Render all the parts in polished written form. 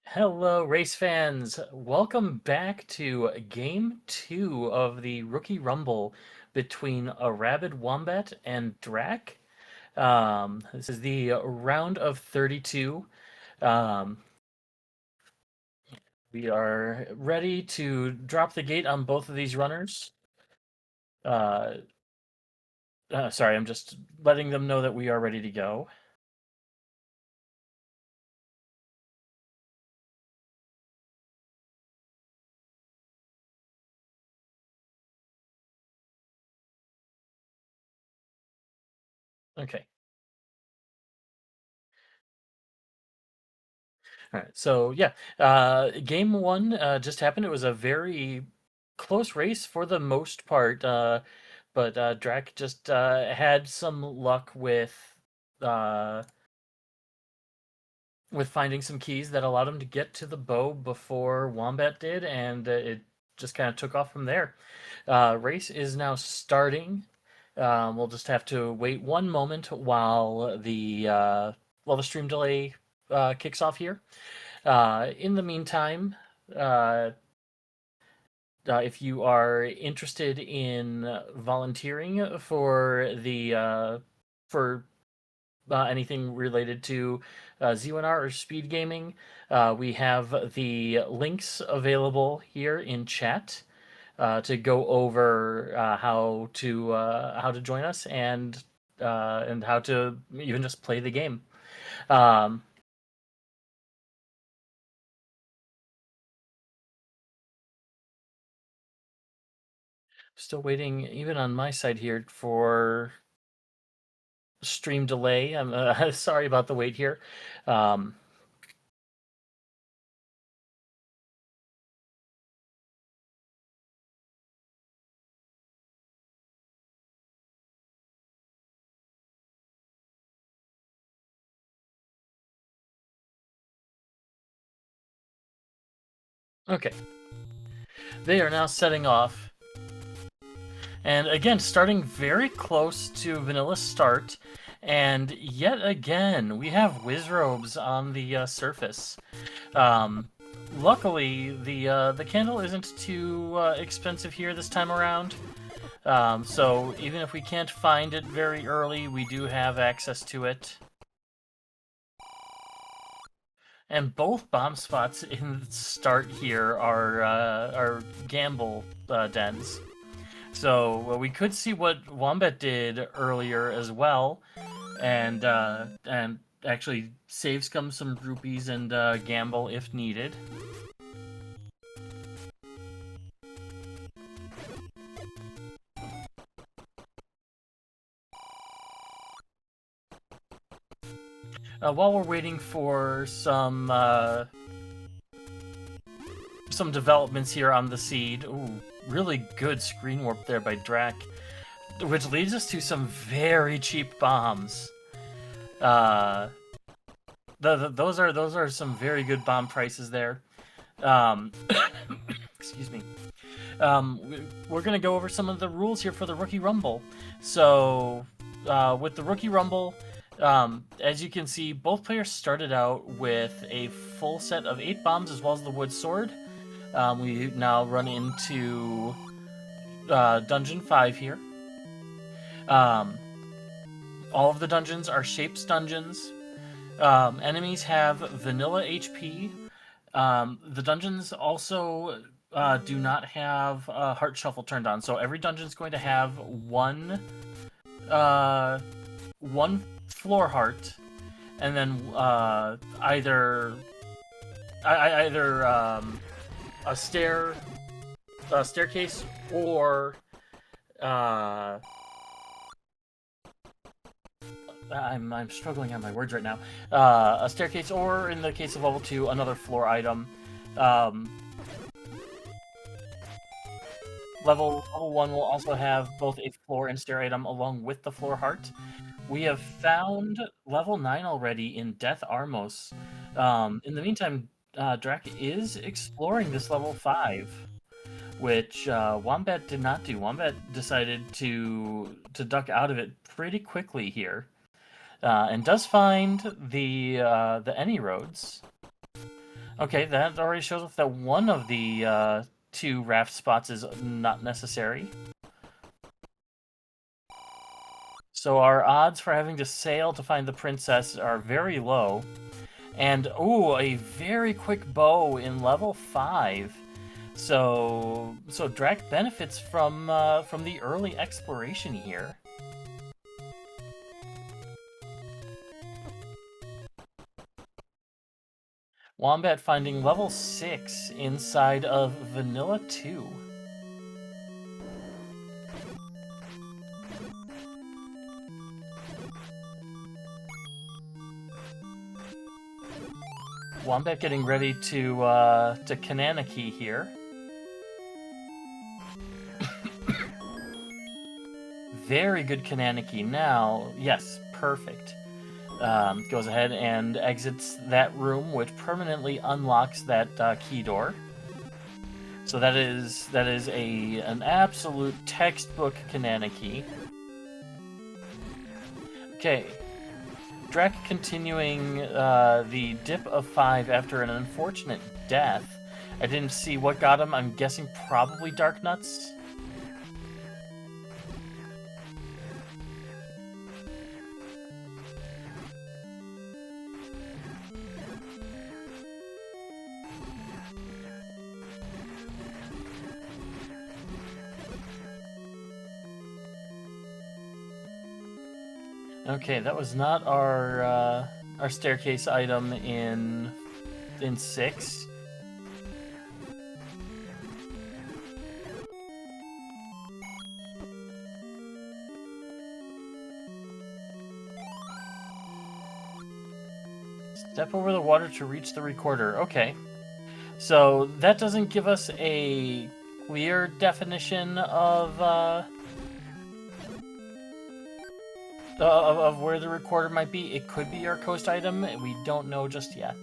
Hello, race fans. Welcome back to game 2 of the Rookie Rumble between a Rabid Wombat and Drak. This is the round of 32. Um, we are ready to drop the gate on both of these runners. Uh, sorry, I'm just letting them know that we are ready to go. Okay. All right. So yeah, game one just happened. It was a very close race for the most part, but Drac just had some luck uh, with finding some keys that allowed him to get to the bow before Wombat did, and it just kind of took off from there. Race is now starting. We'll just have to wait one moment while the stream delay kicks off here. In the meantime, uh, if you are interested in volunteering for anything related to Z1R or SpeedGaming, we have the links available here in chat to go over how to join us and how to even just play the game. Um, Still waiting, even on my side here, for stream delay. I'm sorry about the wait here. Um, okay, they are now setting off. And again, starting very close to vanilla start. And yet again, we have Wizrobes on the surface. Luckily, the candle isn't too expensive here this time around. So even if we can't find it very early, we do have access to it. And both bomb spots in the start here are gamble dens. So we could see what Wombat did earlier as well, and actually save some rupees and gamble if needed. While we're waiting for some developments here on the seed, ooh, really good screen warp there by Drak, which leads us to some very cheap bombs. Those are some very good bomb prices there. Excuse me. We're gonna go over some of the rules here for the Rookie Rumble. So, with the Rookie Rumble, as you can see, both players started out with a full set of 8 bombs as well as the wood sword. We now run into Dungeon 5 here. All of the dungeons are shapes dungeons. Enemies have vanilla HP. The dungeons also do not have Heart Shuffle turned on, so every dungeon is going to have one floor heart, and then either a staircase or I'm struggling on my words right now. A staircase, or in the case of level 2, another floor item. Level 1 will also have both a floor and stair item along with the floor heart. We have found level 9 already in Death Armos. In the meantime, Drak is exploring this level 5, which Wombat did not do. Wombat decided to duck out of it pretty quickly here. And does find the any roads. Okay, that already shows us that one of the 2 raft spots is not necessary. So our odds for having to sail to find the princess are very low. And, ooh, a very quick bow in level 5. So DRAK benefits from the early exploration here. Wombat finding level 6 inside of Vanilla 2. Wombat getting ready to Kananaki here. Very good Kananaki. Now, yes, perfect. Goes ahead and exits that room, which permanently unlocks that key door. So that is an absolute textbook Kananaki. Okay, DRAK continuing the dip of 5 after an unfortunate death. I didn't see what got him. I'm guessing probably Dark Nuts. Okay, that was not our staircase item in 6. Step over the water to reach the recorder. Okay. So that doesn't give us a clear definition of where the recorder might be. It could be our coast item. We don't know just yet.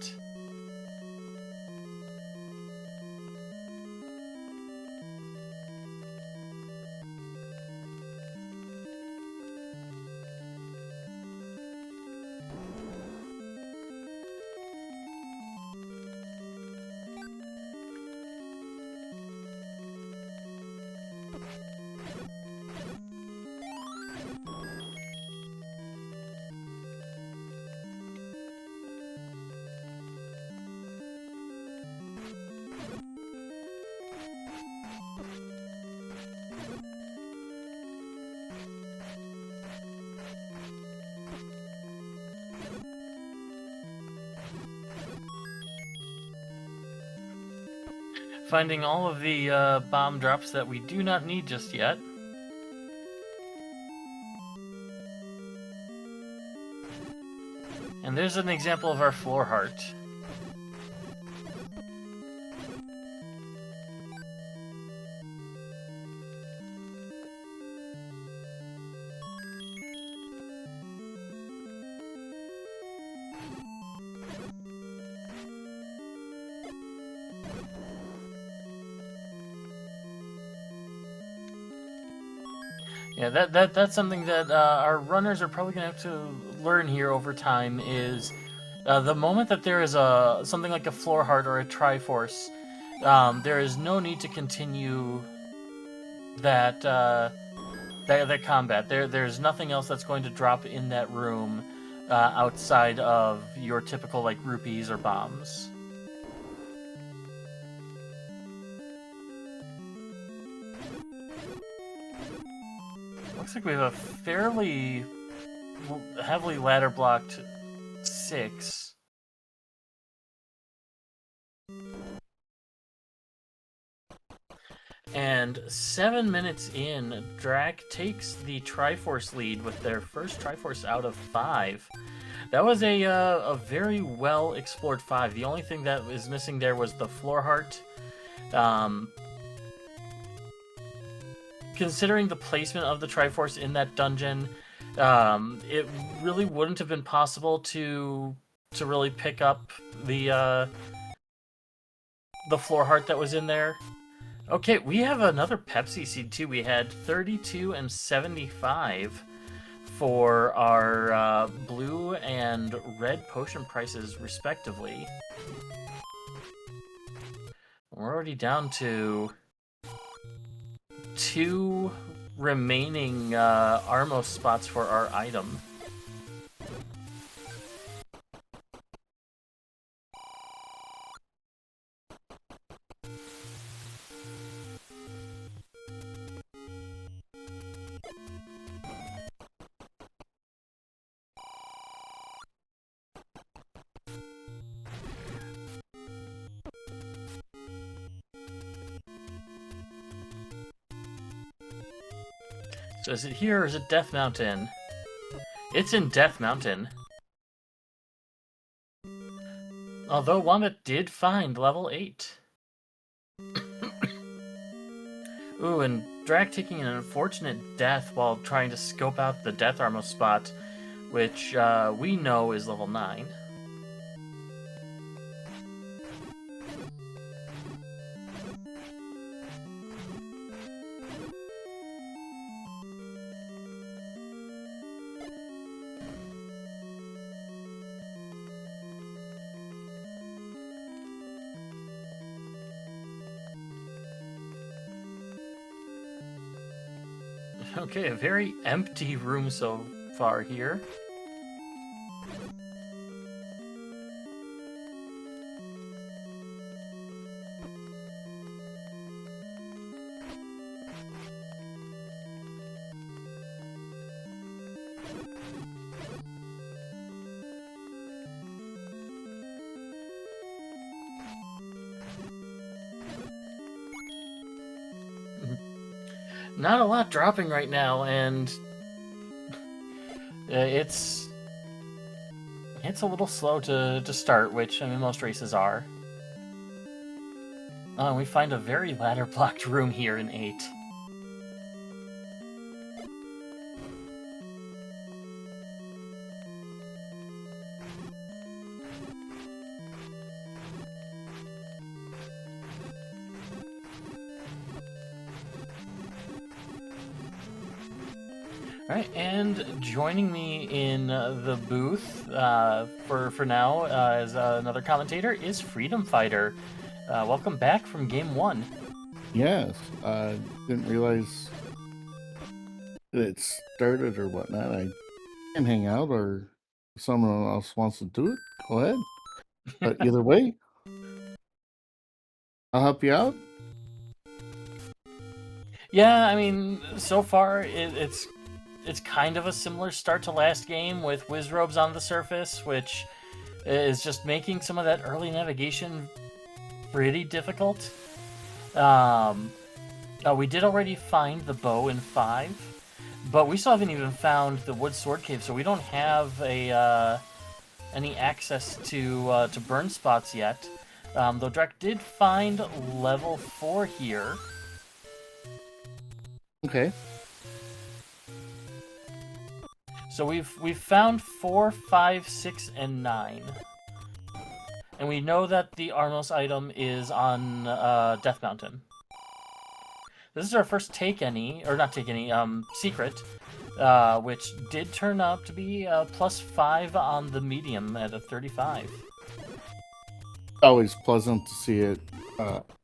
Finding all of the bomb drops that we do not need just yet. And there's an example of our floor heart. Yeah, that's something that our runners are probably going to have to learn here over time is the moment that there is something like a floor heart or a Triforce, there is no need to continue that combat. There's nothing else that's going to drop in that room outside of your typical like rupees or bombs. Looks like we have a fairly heavily ladder blocked 6. And 7 minutes in, DRAK takes the Triforce lead with their first Triforce out of 5. That was a very well explored 5. The only thing that is missing there was the floor heart. Considering the placement of the Triforce in that dungeon, it really wouldn't have been possible to really pick up the floor heart that was in there. Okay, we have another Pepsi seed too. We had 32 and 75 for our blue and red potion prices, respectively. We're already down to 2 remaining Armos spots for our item. So is it here or is it Death Mountain? It's in Death Mountain. Although Wombat did find level 8. Ooh, and DRAK taking an unfortunate death while trying to scope out the Death Armor spot, which we know is level 9. Okay, a very empty room so far here. Not a lot dropping right now, and it's a little slow to start, which, I mean, most races are. And we find a very ladder-blocked room here in 8. Alright, and joining me in the booth for now as another commentator is Freedom Fighter. Welcome back from Game 1. Yes, didn't realize that it started or whatnot. I can hang out, or if someone else wants to do it, go ahead. But either way, I'll help you out. Yeah, I mean, so far it's kind of a similar start to last game with Wizrobes on the surface, which is just making some of that early navigation pretty difficult. We did already find the bow in 5, but we still haven't even found the wood sword cave, so we don't have any access to burn spots yet. Though DRAK did find level 4 here. Okay. So we've found 4, 5, 6, and 9. And we know that the Armos item is on Death Mountain. This is our first secret, which did turn out to be +5 on the medium at a 35. Always pleasant to see it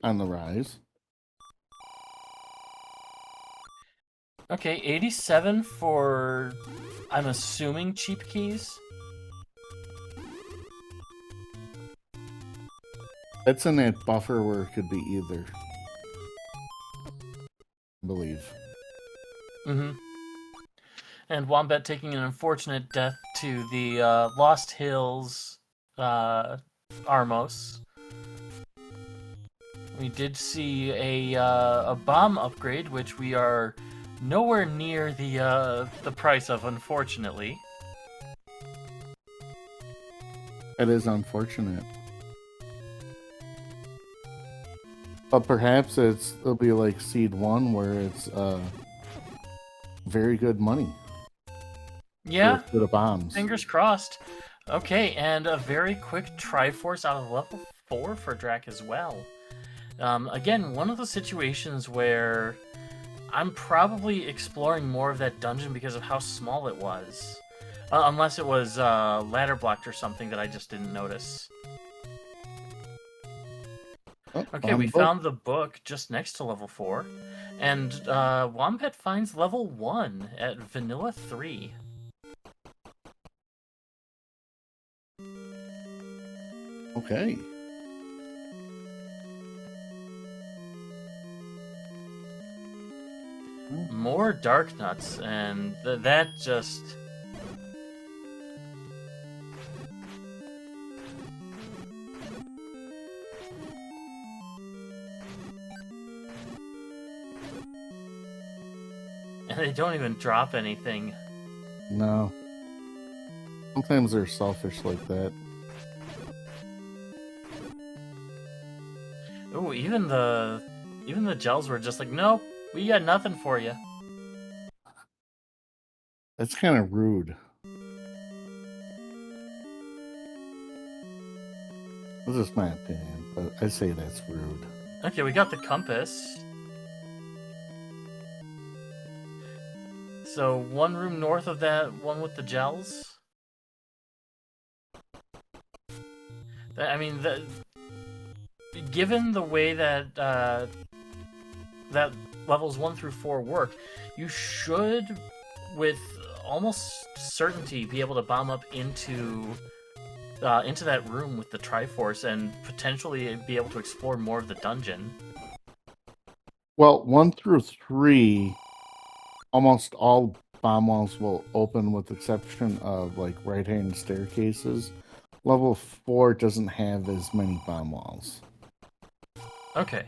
on the rise. Okay, 87 for, I'm assuming, cheap keys. It's in that buffer where it could be either, I believe. Mm-hmm. And Wombat taking an unfortunate death to the Lost Hills Armos. We did see a bomb upgrade, which we are nowhere near the price of, unfortunately. It is unfortunate. But perhaps it'll be like Z1, where it's very good money. Yeah, for the bombs. Fingers crossed. Okay, and a very quick Triforce out of level 4 for DRAK as well. Again, one of the situations where I'm probably exploring more of that dungeon because of how small it was. Unless it was ladder blocked or something that I just didn't notice. Oh, Okay, found we the book. found the book just next to level 4, and Wombat finds level 1 at Vanilla 3. Okay. More dark nuts, and that just... And they don't even drop anything. No. Sometimes they're selfish like that. Ooh, even the gels were just like, nope, we got nothing for you. That's kind of rude. This is my opinion, but I say that's rude. Okay, we got the compass. So one room north of that one with the gels. I mean, given the way that that levels 1 through 4 work, you should, with almost certainty, be able to bomb up into that room with the Triforce and potentially be able to explore more of the dungeon. Well, 1 through 3, almost all bomb walls will open with exception of like right-hand staircases. Level 4 doesn't have as many bomb walls. Okay.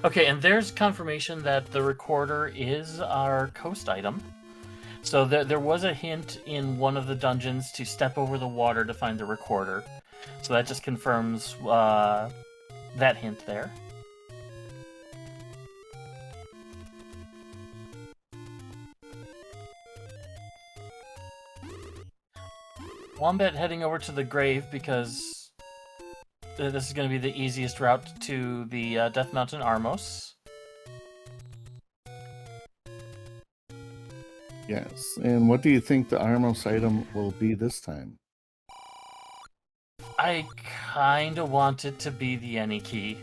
Okay, and there's confirmation that the recorder is our coast item. So there was a hint in one of the dungeons to step over the water to find the recorder. So that just confirms that hint there. Wombat heading over to the grave because this is going to be the easiest route to the Death Mountain Armos. Yes. And what do you think the Armos item will be this time? I kinda want it to be the any key.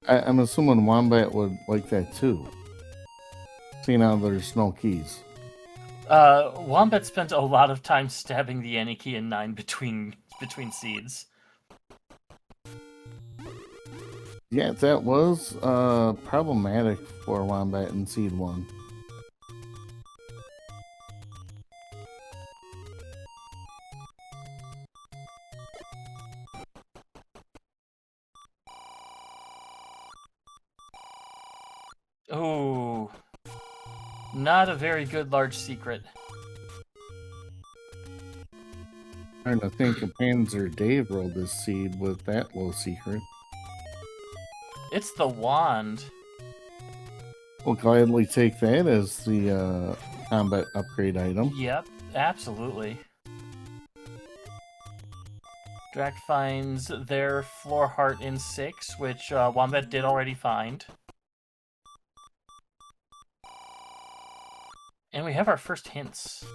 I'm assuming Wombat would like that too. See, now there's no keys. Wombat spent a lot of time stabbing the any key in 9 between seeds. Yeah, that was problematic for Wombat in Seed 1. Ooh. Not a very good large secret. Trying to think if Panzer Dave rolled this seed with that little secret. It's the wand. We'll gladly take that as the combat upgrade item. Yep, absolutely. DRAK finds their floor heart in 6, which Wombat did already find. And we have our first hints.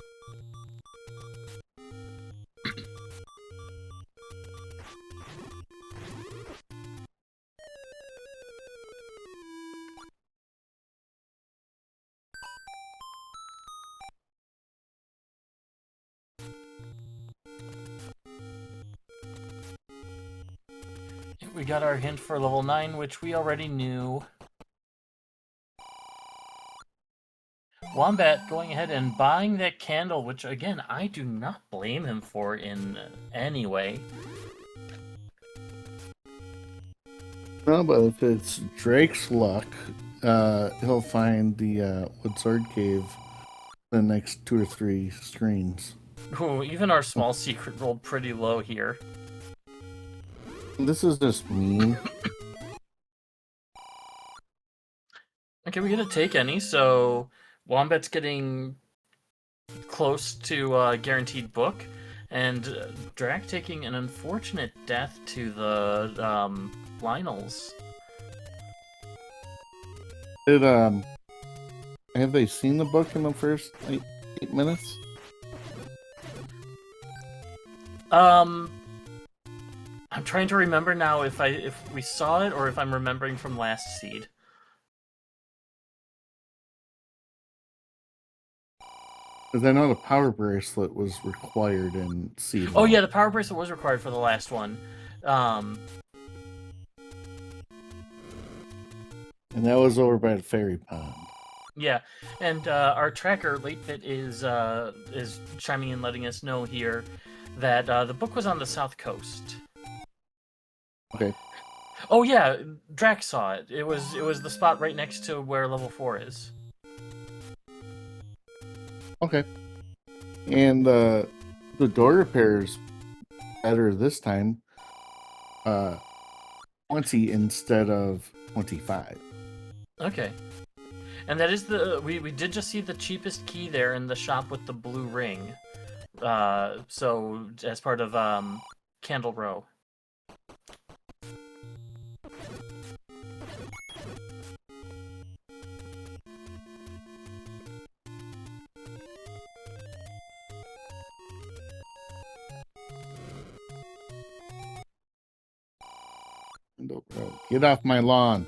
We got our hint for level 9, which we already knew. Wombat going ahead and buying that candle, which, again, I do not blame him for in any way. No, but if it's Drake's luck, he'll find the Wood Sword Cave the next 2 or 3 screens. Ooh, even our small secret rolled pretty low here. This is just mean. Okay, we get a take any, so Wombat's getting close to guaranteed book, and DRAK taking an unfortunate death to the Lionels. Did have they seen the book in the first 8 minutes? I'm trying to remember now if we saw it or if I'm remembering from last seed. Because I know the power bracelet was required in Seed 1. Oh yeah, the power bracelet was required for the last one. And that was over by the fairy pond. Yeah, and our tracker LateBit is chiming in, letting us know here that the book was on the south coast. Okay. Oh yeah, Drac saw it. It was the spot right next to where level 4 is. Okay. And the door repair's better this time. 20 instead of 25. Okay. And that is we did just see the cheapest key there in the shop with the blue ring. So as part of Candle Row. Get off my lawn.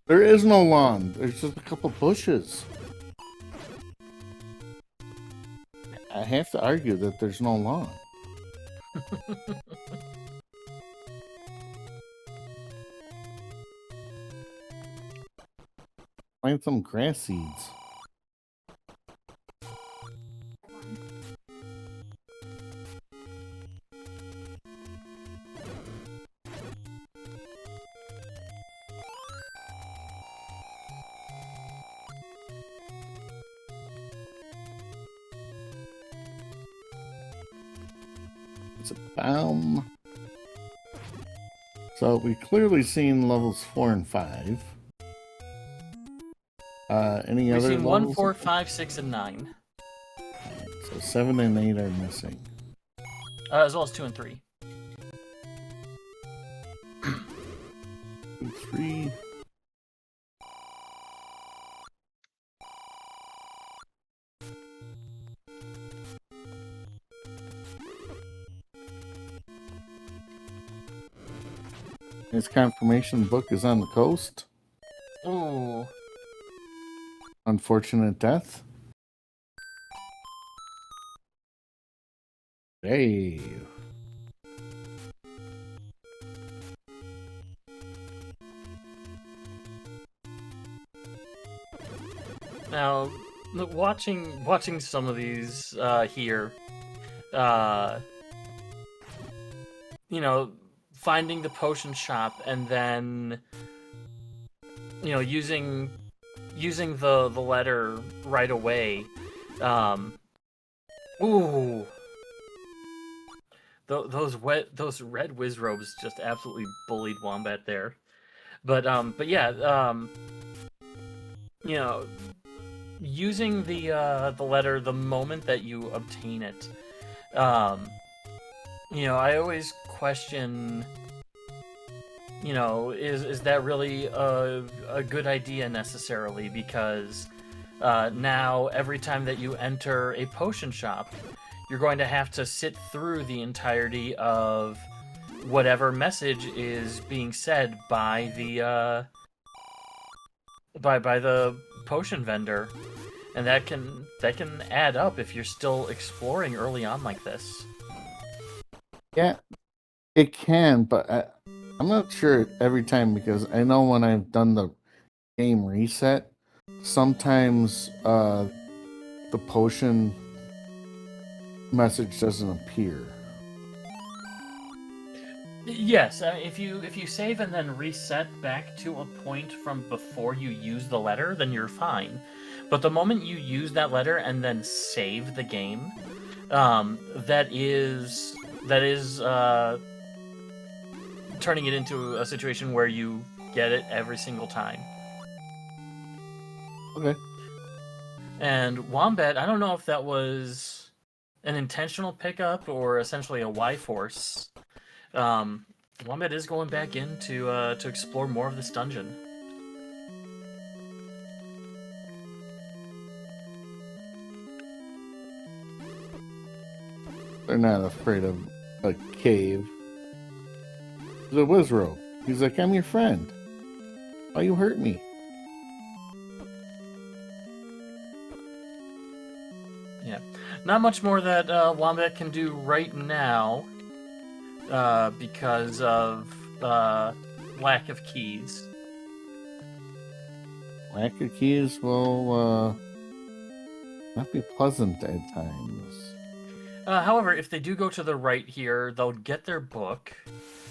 There is no lawn. There's just a couple bushes. I have to argue that there's no lawn. Find some grass seeds. It's a Baum. So we clearly seen levels 4 and 5. Any We've other seen levels? 1, 4, 5, 6, and 9. So 7 and 8 are missing. As well as 2 and 3. 2, 3. His confirmation book is on the coast. Ooh. Unfortunate death. Hey. Now, watching some of these here, you know, finding the potion shop and then, you know, using the letter right away. Ooh. Those red whiz robes just absolutely bullied Wombat there. But yeah, you know, using the letter the moment that you obtain it. You know, I always question, you know, is that really a good idea necessarily? Because now every time that you enter a potion shop, you're going to have to sit through the entirety of whatever message is being said by the by the potion vendor, and that can add up if you're still exploring early on like this. Yeah, it can, but I'm not sure every time, because I know when I've done the game reset, sometimes the potion message doesn't appear. Yes, if you save and then reset back to a point from before you use the letter, then you're fine. But the moment you use that letter and then save the game, that is turning it into a situation where you get it every single time. Okay. And Wombat, I don't know if that was an intentional pickup or essentially a Y-Force. Wombat is going back in to explore more of this dungeon. They're not afraid of a cave. The Wizro. He's like, I'm your friend. Why you hurt me? Yeah. Not much more that Wombat can do right now because of lack of keys. Lack of keys will not be pleasant at times. However, if they do go to the right here, they'll get their book,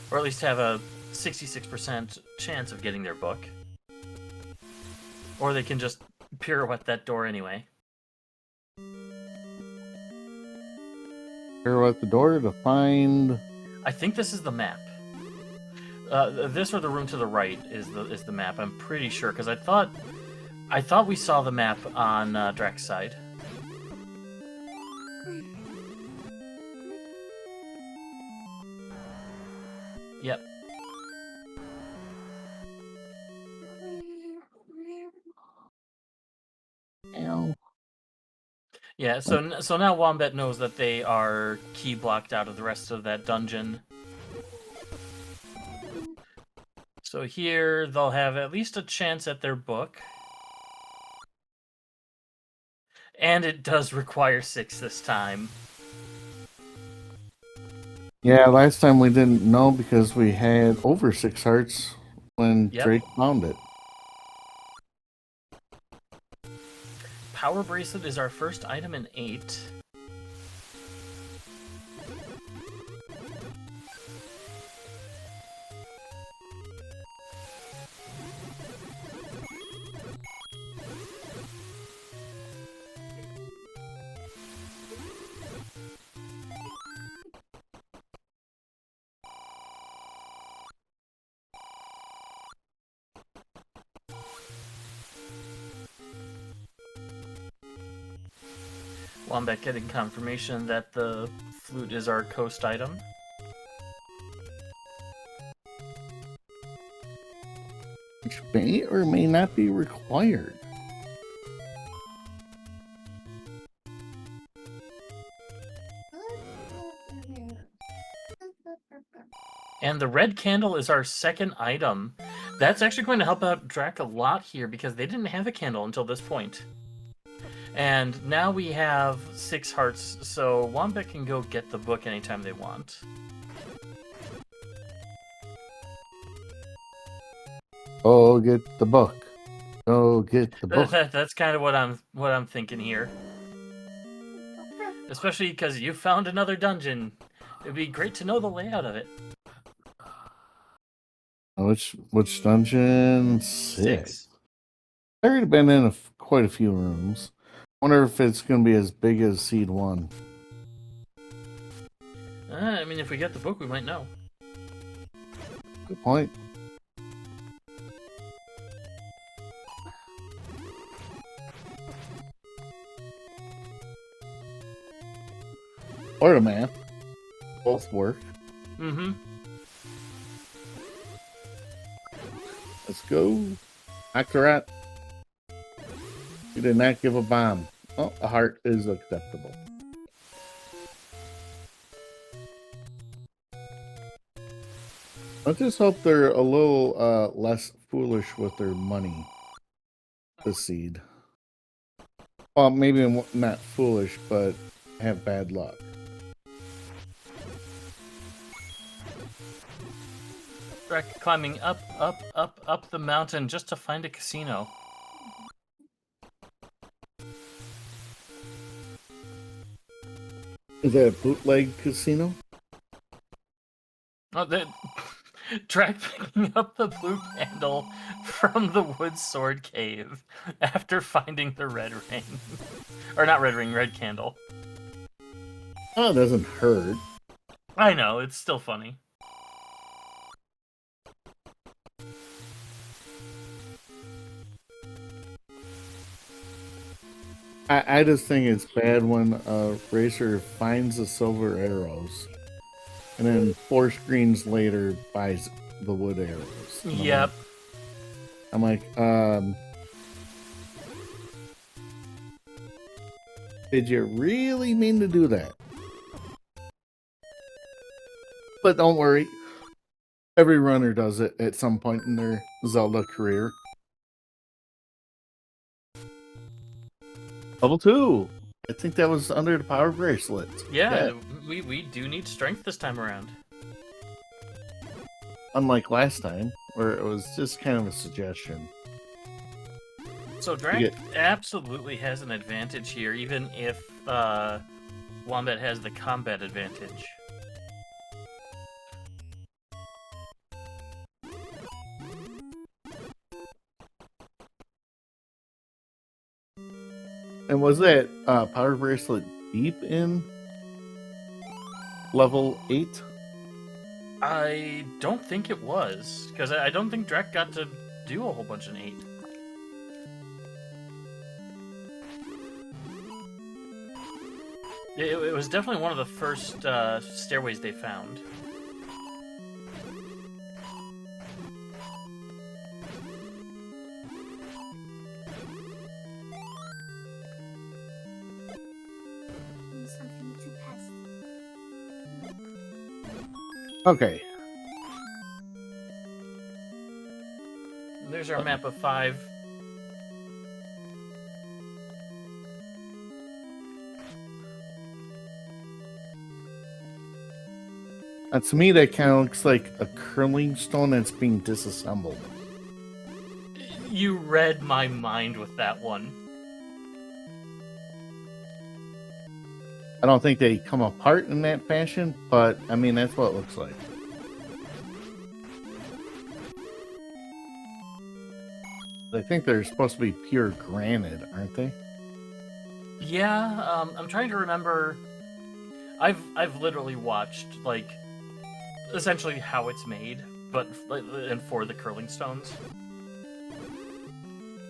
or at least have a 66% chance of getting their book. Or they can just pirouette that door anyway. Pirouette the door to find. I think this is the map. This or the room to the right is the map. I'm pretty sure because I thought we saw the map on DRAK's side. Yep. Ow. Yeah. So now Wombat knows that they are key blocked out of the rest of that dungeon. So here they'll have at least a chance at their book. And it does require 6 this time. Yeah, last time we didn't know because we had over 6 hearts when Yep. Drake found it. Power Bracelet is our first item in 8. Wombat getting confirmation that the flute is our coast item. Which may or may not be required. And the red candle is our second item. That's actually going to help out DRAK a lot here because they didn't have a candle until this point. And now we have 6 hearts, so Wombat can go get the book anytime they want. Oh, get the book. Oh, get the book. That's kind of what I'm thinking here. Especially because you found another dungeon. It'd be great to know the layout of it. Which dungeon? 6. I've already been in quite a few rooms. Wonder if it's going to be as big as Seed 1. I mean, if we get the book, we might know. Good point. Or the map. Both work. Mm-hmm. Let's go. Akarat. You did not give a bomb. Oh, a heart is acceptable. I just hope they're a little less foolish with their money. The seed. Well, maybe not foolish, but have bad luck. DRAK climbing up the mountain just to find a casino. Is that a bootleg casino? Oh, DRAK picking up the blue candle from the wood sword cave after finding the red ring. Or not red ring, red candle. Oh, it doesn't hurt. I know, it's still funny. I just think it's bad when a racer finds the silver arrows and then 4 screens later buys the wood arrows. Yep. I'm like, did you really mean to do that? But don't worry, Every runner does it at some point in their Zelda career. Level 2! I think that was under the power bracelet. Yeah, we do need strength this time around. Unlike last time, where it was just kind of a suggestion. So DRAK absolutely has an advantage here, even if Wombat has the combat advantage. And was that power bracelet deep in level 8? I don't think it was, because I don't think DRAK got to do a whole bunch in 8. It was definitely one of the first stairways they found. Okay. There's our map of 5. To me, that kind of looks like a curling stone that's being disassembled. You read my mind with that one. I don't think they come apart in that fashion, but I mean, that's what it looks like. I think they're supposed to be pure granite, aren't they? Yeah, I'm trying to remember. I've literally watched, like, essentially how it's made, but and for the curling stones.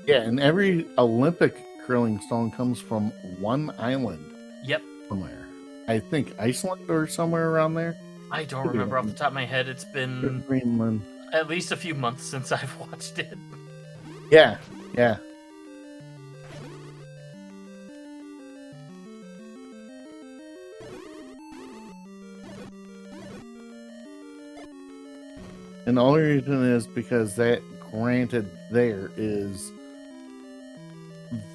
Yeah, and every Olympic curling stone comes from one island. Yep. Somewhere. I think Iceland or somewhere around there. I don't remember off the top of my head. It's been Greenland. At least a few months since I've watched it. Yeah, yeah. And the only reason is because that granted there is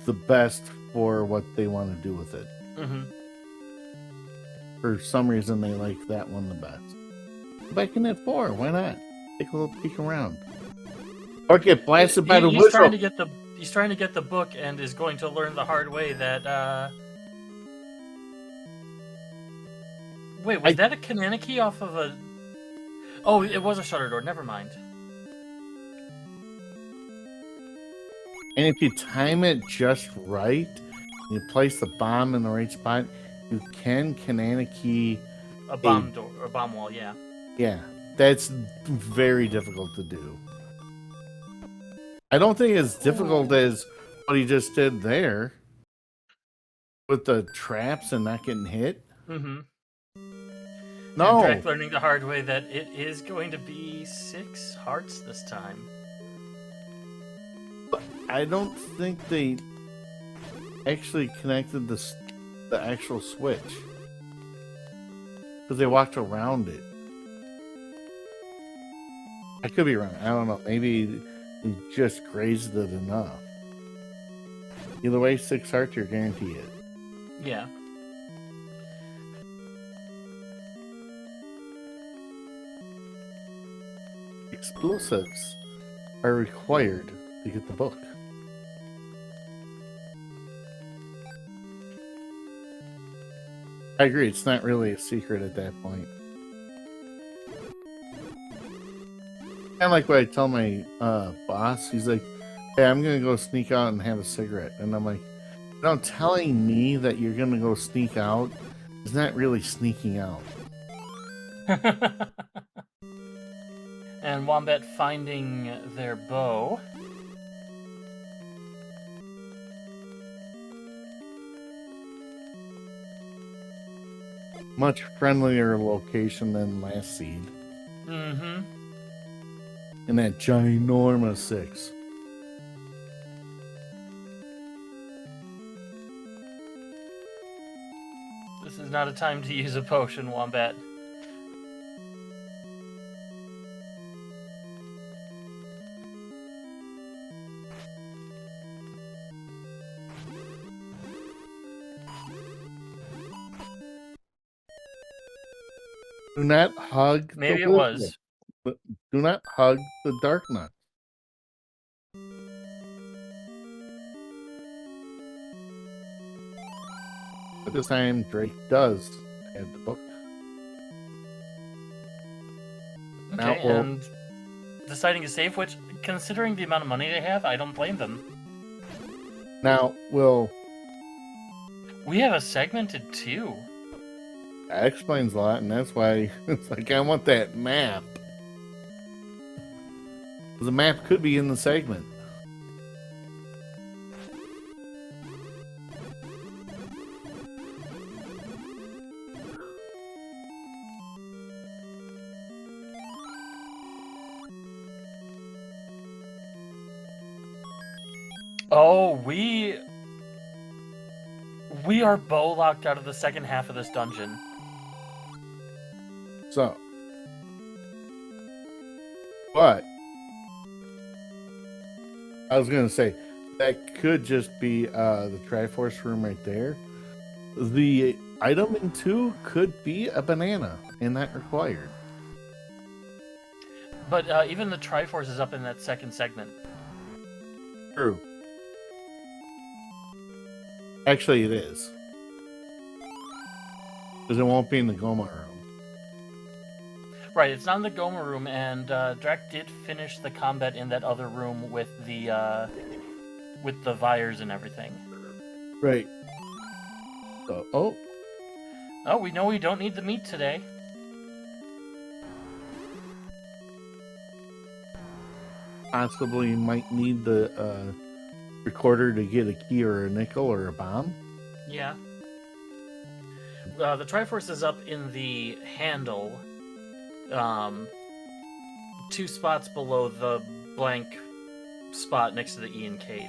the best for what they want to do with it. Mm-hmm. For some reason, they like that one the best. Back in that 4, why not? Take a little peek around. Or get blasted by the whistle. He's trying to get the book and is going to learn the hard way that, Wait, was that a Kananaki off of a... Oh, it was a shutter door, never mind. And if you time it just right, you place the bomb in the right spot, you can Kananaki a bomb door or bomb wall, yeah. Yeah, that's very difficult to do. I don't think it's difficult as what he just did there with the traps and not getting hit. Mm-hmm. No. And DRAK learning the hard way that it is going to be 6 hearts this time. But I don't think they actually connected the actual switch. Because they walked around it. I could be wrong. I don't know. Maybe they just grazed it enough. Either way, 6 hearts, you're guaranteed it. Yeah. Explosives are required to get the book. I agree, it's not really a secret at that point. Kind of like what I tell my boss, he's like, hey, I'm going to go sneak out and have a cigarette. And I'm like, no, telling me that you're going to go sneak out is not really sneaking out. And Wombat finding their bow. Much friendlier location than last seed. Mm-hmm. And that ginormous 6. This is not a time to use a potion, Wombat. Do not hug Maybe the it wizard. was. But do not hug the dark nut. But this time, Drake does have the book. Now, Okay, well, and deciding to save, which, considering the amount of money they have, I don't blame them. now, well, We have a segmented too. that explains a lot, and that's why it's like I want that map. The map could be in the segment. Oh, we are bow locked out of the second half of this dungeon. So, but I was gonna say that could just be the Triforce room right there. The item in 2 could be a banana, and that required. But even the Triforce is up in that second segment. True. Actually, it is. Because it won't be in the Goma room. Right, it's not in the Goma room, and Drac did finish the combat in that other room with the Vires and everything. Right. So, oh. Oh, we know we don't need the meat today. Possibly might need the recorder to get a key or a nickel or a bomb. Yeah. The Triforce is up in the handle, 2 spots below the blank spot next to the Ian cage.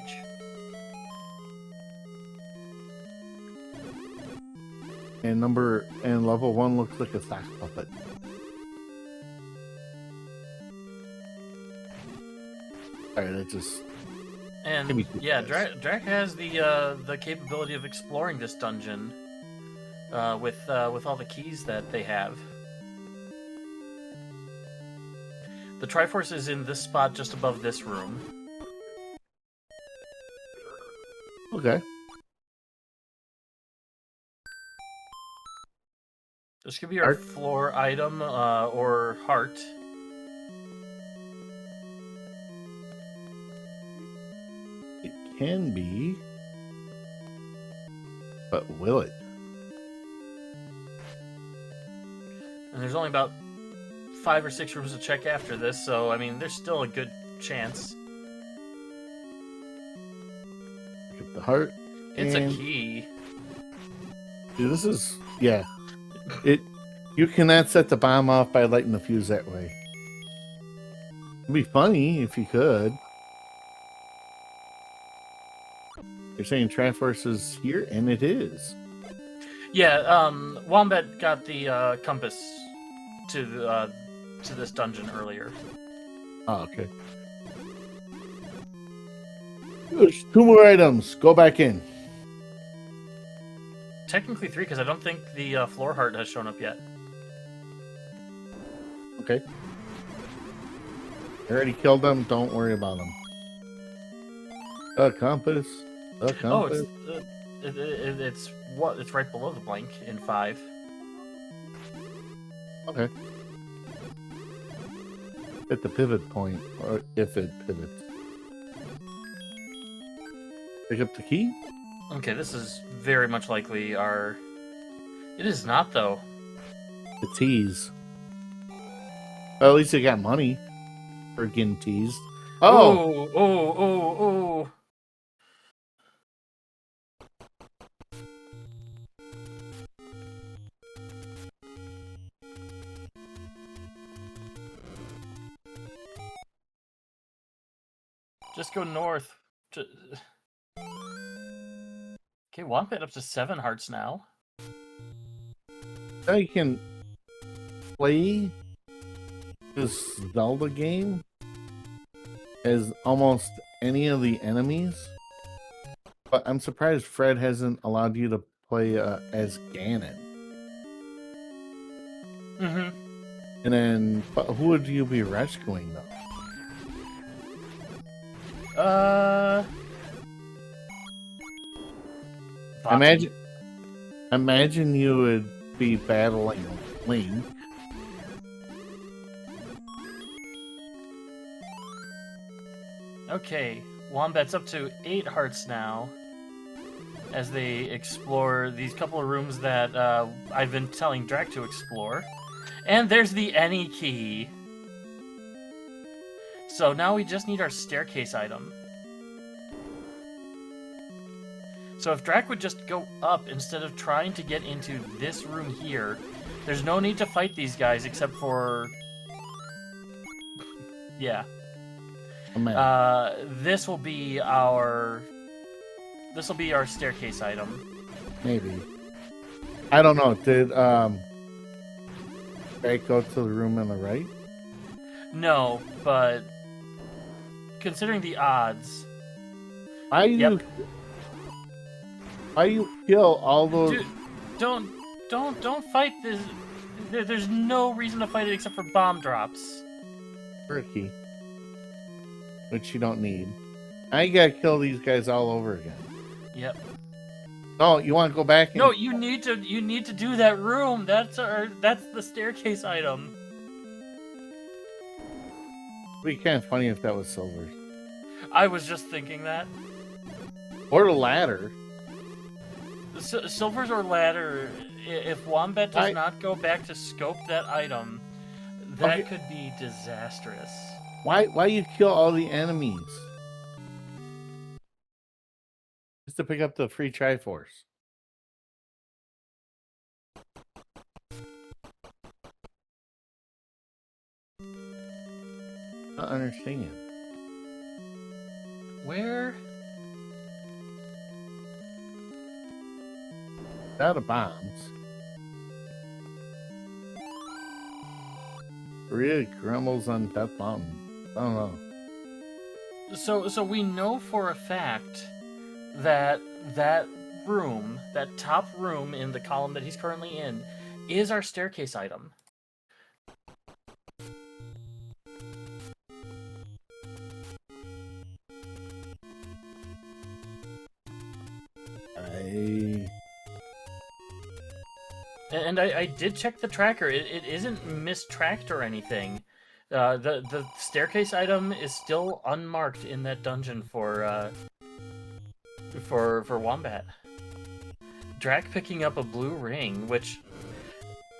And level 1 looks like a sock puppet. Alright, that just... And yeah, Drac has the capability of exploring this dungeon with all the keys that they have. The Triforce is in this spot just above this room. Okay. This could be our floor item or heart. It can be. But will it? And there's only about 5 or 6 rooms to check after this, so I mean, there's still a good chance. Get the heart. It's a key. Dude, this is you cannot set the bomb off by lighting the fuse that way. It'd be funny if you could. You're saying Triforce is here, and it is. Yeah, Wombat got the compass to this dungeon earlier. Oh, okay. There's 2 more items. Go back in. Technically 3, because I don't think the floor heart has shown up yet. Okay. I already killed them. Don't worry about them. A compass. A compass. Oh, it's right below the blank in 5. Okay. At the pivot point, or if it pivots. Pick up the key. Okay, this is very much likely our... It is not, though. The tease. Well, at least they got money for getting teased. Oh! Oh! Just go north. Okay, Wombat up to 7 hearts now. Now you can play this Zelda game as almost any of the enemies, but I'm surprised Fred hasn't allowed you to play as Ganon. Mm-hmm. And then, but who would you be rescuing though? Vaati? Imagine you would be battling Link. Okay, Wombat's up to 8 hearts now as they explore these couple of rooms that I've been telling DRAK to explore. And there's the any key. So now we just need our staircase item. So if DRAK would just go up instead of trying to get into this room here, there's no need to fight these guys except for... yeah. This will be our staircase item. Maybe. I don't know. Did Drake go to the room on the right? No, but considering the odds. Why you kill all those? Dude, don't fight this. There's no reason to fight it except for bomb drops. Turkey, which you don't need. Now you gotta kill these guys all over again. Yep. No, you want to go back? No, you need to do that room. That's the staircase item. It'd be kind of funny if that was silver. I was just thinking that. Or the ladder. Silvers or ladder. If Wombat does not go back to scope that item, that could be disastrous. Why you kill all the enemies? Just to pick up the free Triforce. I don't understand. Where? Out of bombs. Really grumbles on Death Mountain. I don't know. So we know for a fact that room, that top room in the column that he's currently in, is our staircase item. And I did check the tracker. It isn't mistracked or anything. The staircase item is still unmarked in that dungeon for Wombat. DRAK picking up a blue ring, which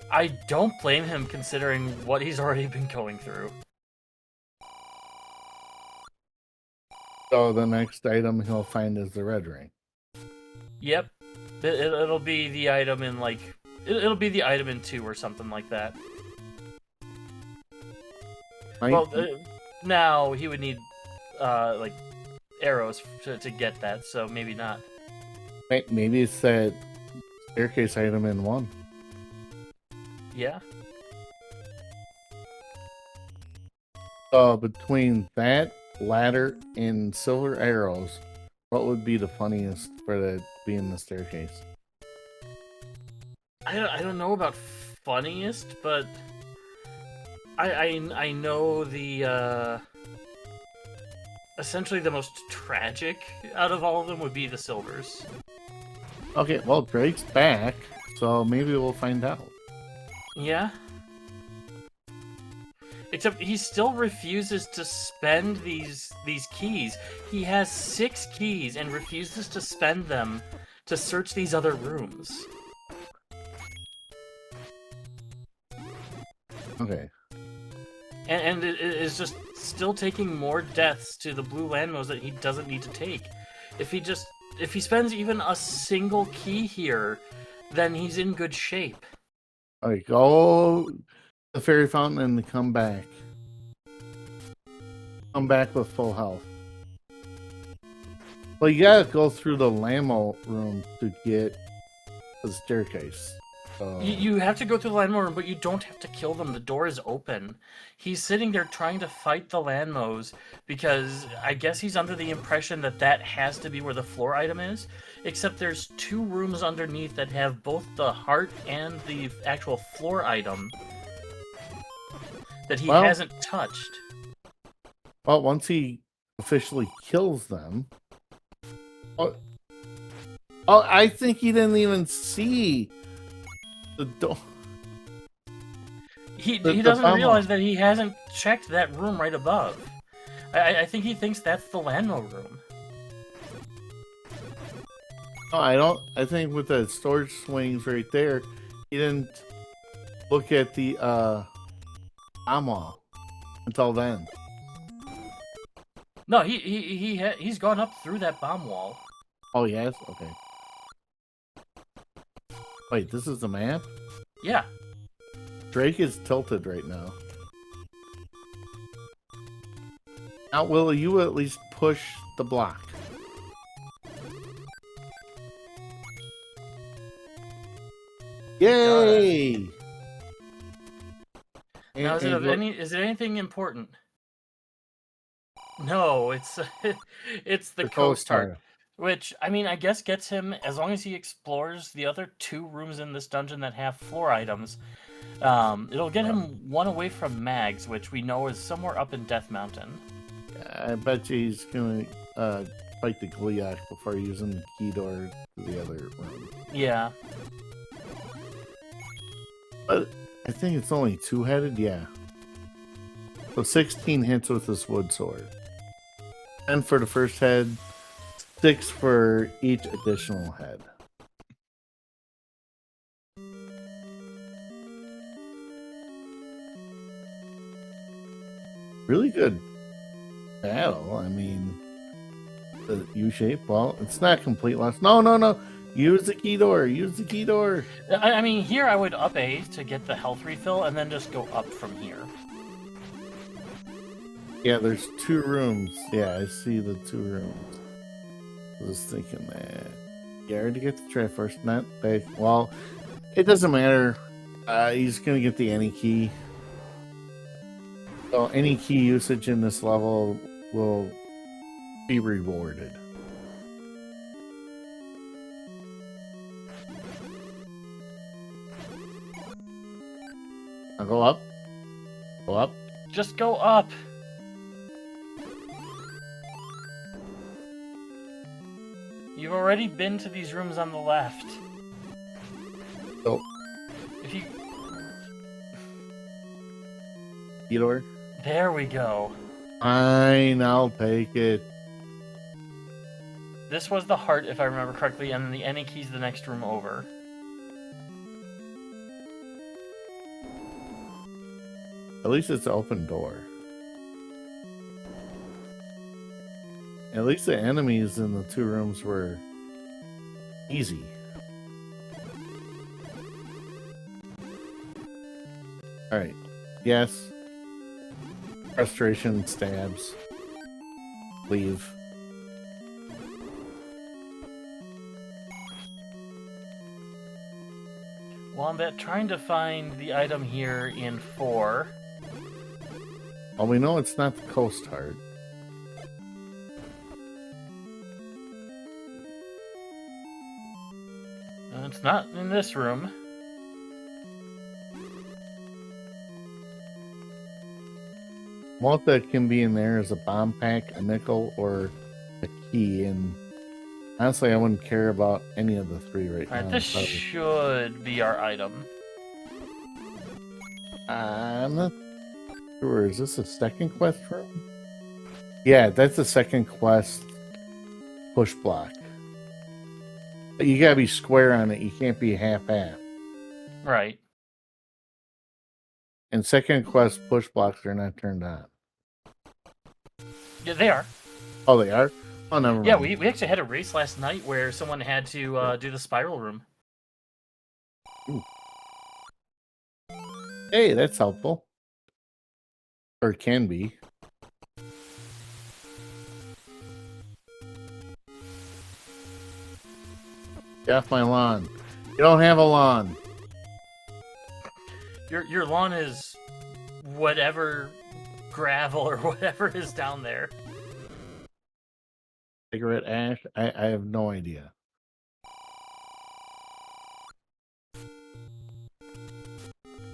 I don't blame him considering what he's already been going through. So the next item he'll find is the red ring. Yep. It'll be the item in like... It'll be the item in 2 or something like that. Well, now he would need, like, arrows to get that, so maybe not. Maybe it's that staircase item in 1. Yeah. Between that, ladder, and silver arrows, what would be the funniest for that being the staircase? I don't know about funniest, but I know the essentially the most tragic out of all of them would be the silvers. Okay, well, Drake's back, so maybe we'll find out. Yeah. Except he still refuses to spend these keys. He has 6 keys and refuses to spend them to search these other rooms. Okay. And it is just still taking more deaths to the blue landmos that he doesn't need to take. If he spends even a single key here, then he's in good shape. Alright, go to the fairy fountain and come back. Come back with full health. Well, you gotta go through the Lamo room to get the staircase. You have to go through the landmo room, but you don't have to kill them. The door is open. He's sitting there trying to fight the landmos because I guess he's under the impression that that has to be where the floor item is. Except there's 2 rooms underneath that have both the heart and the actual floor item. that he Well- hasn't touched. Well, once he officially kills them. Oh, I think he didn't even see the door. He The doesn't bomb realize wall. that he hasn't checked that room right above. I think he thinks that's the Lando room. No, I don't. I think with the storage swings right there, he didn't look at the bomb wall until then. No, he's gone up through that bomb wall. Oh, yes? Okay. Wait, this is the map? Yeah. Drake is tilted right now. Now, will you at least push the block? Yay! Now, is it anything important? No, it's it's the Coast Heart. Which, I mean, I guess gets him, as long as he explores the other 2 rooms in this dungeon that have floor items, it'll get him 1 away from Mags, which we know is somewhere up in Death Mountain. I bet you he's gonna fight the Gliok before using the key door to the other room. Yeah. But I think it's only 2-headed, yeah. So 16 hits with this wood sword. 10 for the first head, 6 for each additional head. Really good battle. I mean, the U-shape. Well, it's not complete loss. No. Use the key door. Use the key door. I mean, here I would up A to get the health refill, and then just go up from here. Yeah, there's 2 rooms. Yeah, I see the 2 rooms. I was thinking that. Yeah, I already get the Triforce, not back. Well, it doesn't matter. He's gonna get the any key. So any key usage in this level will be rewarded. I'll go up. Go up. Just go up! You've already been to these rooms on the left. Oh. If you... Key door. There we go. Fine, I'll take it. This was the heart, if I remember correctly, and then the any key's the next room over. At least it's an open door. At least the enemies in the 2 rooms were easy. Alright. Yes. Frustration stabs. Leave. Well, I'm trying to find the item here in 4. Well, we know it's not the Coast Heart. It's not in this room. What that can be in there is a bomb pack, a nickel, or a key. And honestly, I wouldn't care about any of the 3 right now. Alright, this should be our item. I'm not sure. Is this a second quest room? Yeah, that's a second quest push block. But you gotta be square on it. You can't be half-half. Right. And second quest push blocks are not turned on. Yeah, they are. Oh, they are? Oh, never mind. Yeah, we actually had a race last night where someone had to do the spiral room. Ooh. Hey, that's helpful. Or can be. Get off my lawn. You don't have a lawn. Your lawn is whatever gravel or whatever is down there. Cigarette ash? I have no idea.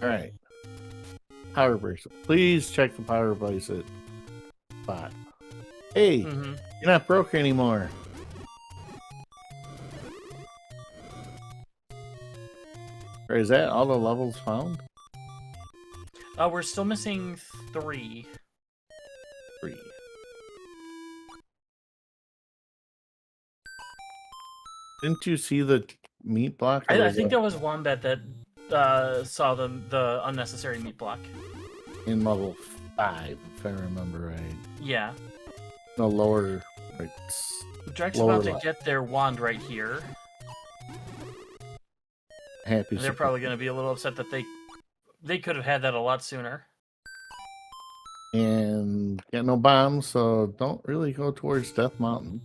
Alright. power bracelet. Please check the power bracelet spot. Hey, Mm-hmm. you're not broke anymore. Or is that all the levels found? We're still missing 3. 3. Didn't you see the meat block? I think there was Wombat that saw the unnecessary meat block. In level 5, if I remember right. Yeah. No, lower right. Drak's Lower about to left. get their wand right here. Happy. And they're probably going to be a little upset that they could have had that a lot sooner. And got no bombs, so don't really go towards Death Mountain.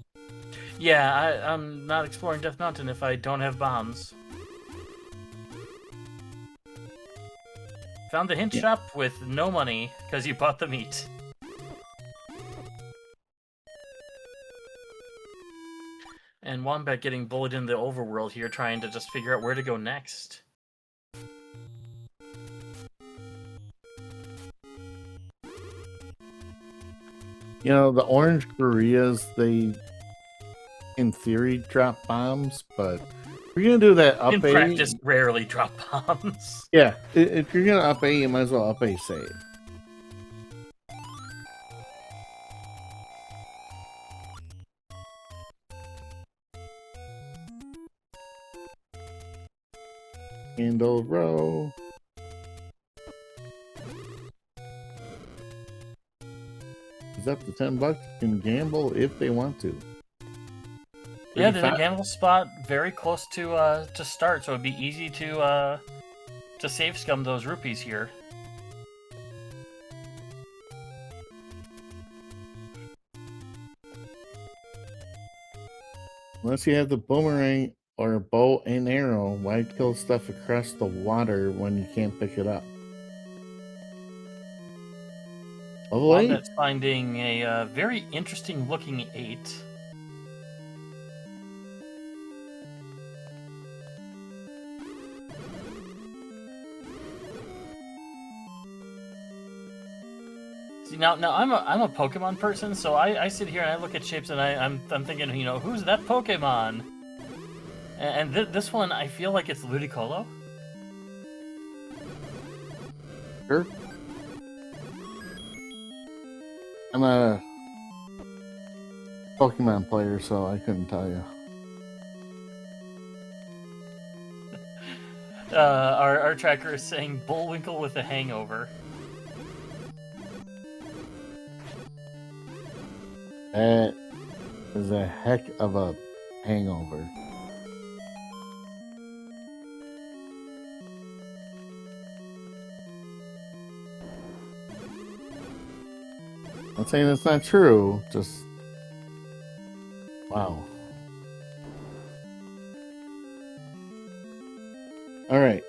Yeah, I'm not exploring Death Mountain if I don't have bombs. Found the hint shop with no money because you bought the meat. And Wombat getting bullied in the overworld here, trying to just figure out where to go next. You know, the orange Koreas, they, in theory, drop bombs, but if you're going to do that up In A... practice, rarely drop bombs. Yeah, if you're going to up A, you might as well up A save. Handle row. Is up to $10. Can gamble if they want to. Yeah, there's a gamble spot very close to start, so it'd be easy to save scum those rupees here. Unless you have the boomerang or a bow and arrow, why kill stuff across the water when you can't pick it up? Oh, Wombat's finding a very interesting looking 8. See, now I'm a Pokemon person, so I sit here and I look at shapes and I'm thinking, you know, who's that Pokemon? And this one, I feel like it's Ludicolo. Sure. I'm a Pokemon player, so I couldn't tell you. Our tracker is saying Bullwinkle with a hangover. That is a heck of a hangover. I'm saying it's not true, just wow. All right.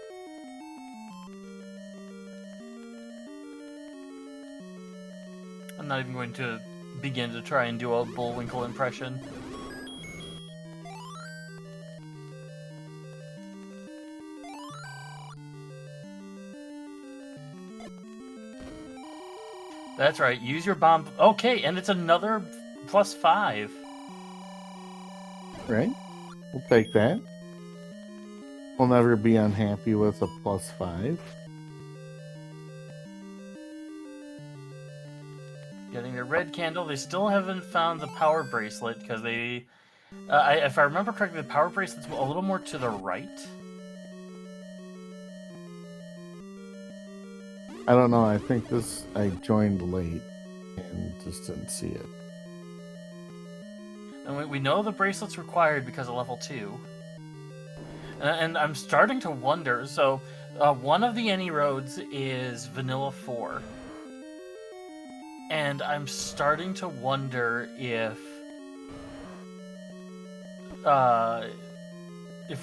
I'm not even going to begin to try and do a Bullwinkle impression. That's right, use your bomb. Okay, and it's another +5. Right? We'll take that. We'll never be unhappy with a +5. Getting the red candle. They still haven't found the power bracelet because they... if I remember correctly, the power bracelet's a little more to the right. I don't know. I think I joined late and just didn't see it. And we know the bracelet's required because of level 2. And I'm starting to wonder, so one of the any roads is Vanilla 4. And I'm starting to wonder if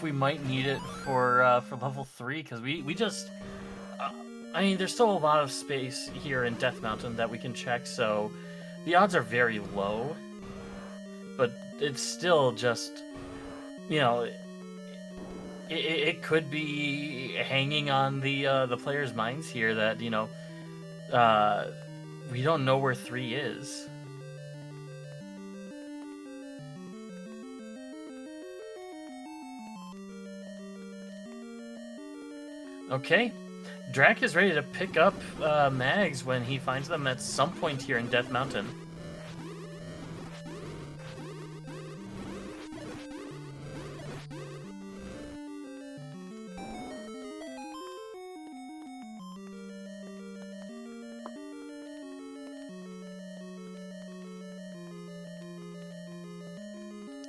we might need it for level 3, because we just... I mean, there's still a lot of space here in Death Mountain that we can check, so the odds are very low. But it's still just, you know, it could be hanging on the players' minds here that, you know, We don't know where 3 is. Okay. DRAK is ready to pick up mags when he finds them at some point here in Death Mountain.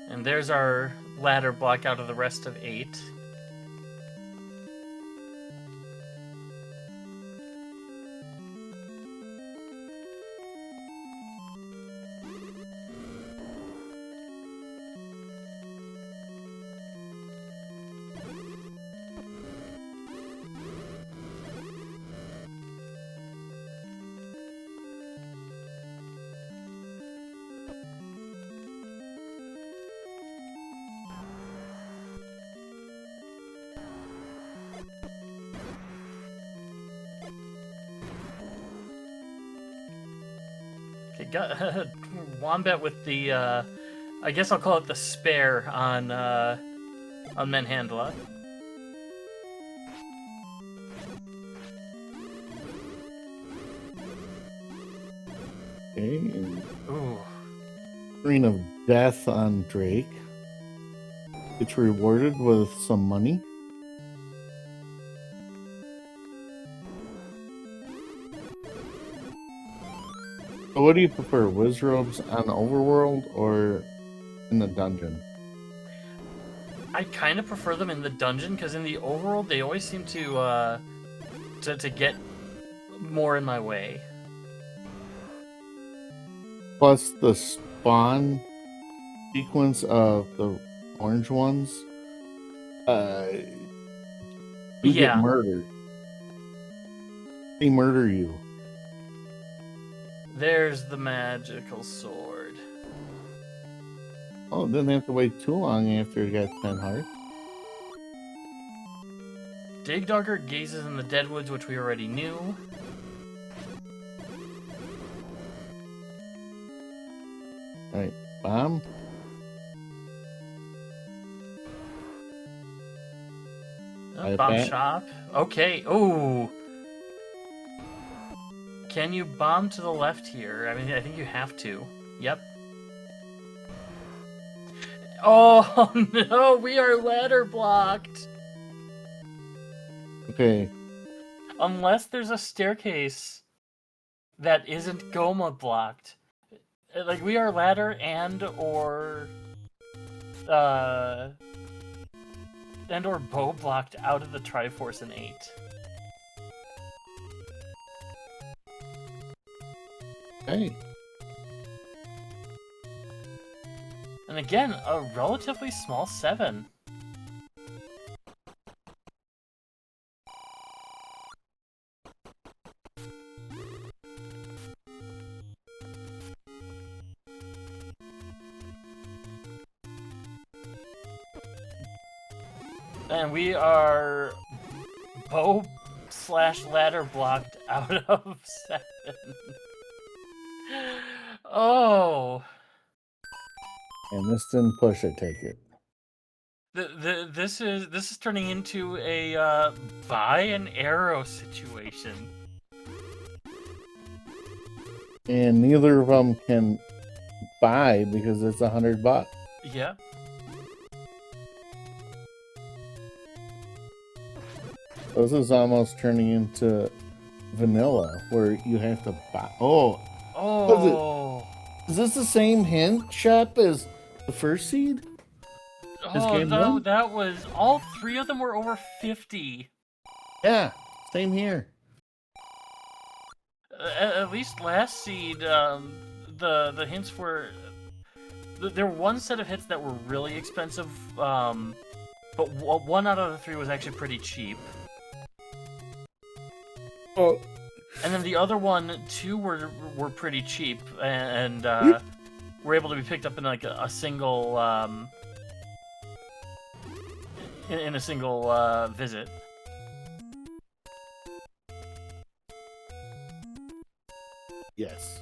And there's our ladder block out of the rest of 8. Okay, got Wombat with the I guess I'll call it the spare on Menhandla. Okay, and Ooh. Ring of Death on Drake. It's rewarded with some money. So what do you prefer, Wizrobes on Overworld or in the dungeon? I kind of prefer them in the dungeon because in the overworld they always seem to get more in my way. Plus the spawn sequence of the orange ones. You get murdered. They murder you. There's the magical sword. Oh, didn't have to wait too long after you got 10 hearts. Digdogger gazes in the deadwoods, which we already knew. Alright, bomb. Bomb shop. Okay. Oh. Can you bomb to the left here? I mean, I think you have to. Yep. Oh no, we are ladder blocked. Okay. Unless there's a staircase that isn't Goma blocked. Like, we are ladder and or bow blocked out of the Triforce in 8. Hey. And again, a relatively small 7. And we are bow/ladder blocked out of 7. Oh. And this didn't push it, take it. This is turning into a buy an arrow situation. And neither of them can buy because it's $100. Yeah. This is almost turning into vanilla, where you have to buy. Oh. Is this the same hint shop as the first seed? Oh, that was... All 3 of them were over 50. Yeah, same here. At least last seed, the hints were... There were one set of hits that were really expensive, but 1 out of the 3 was actually pretty cheap. Oh. And then the other 2 were pretty cheap, and were able to be picked up in like a single in a single visit. Yes.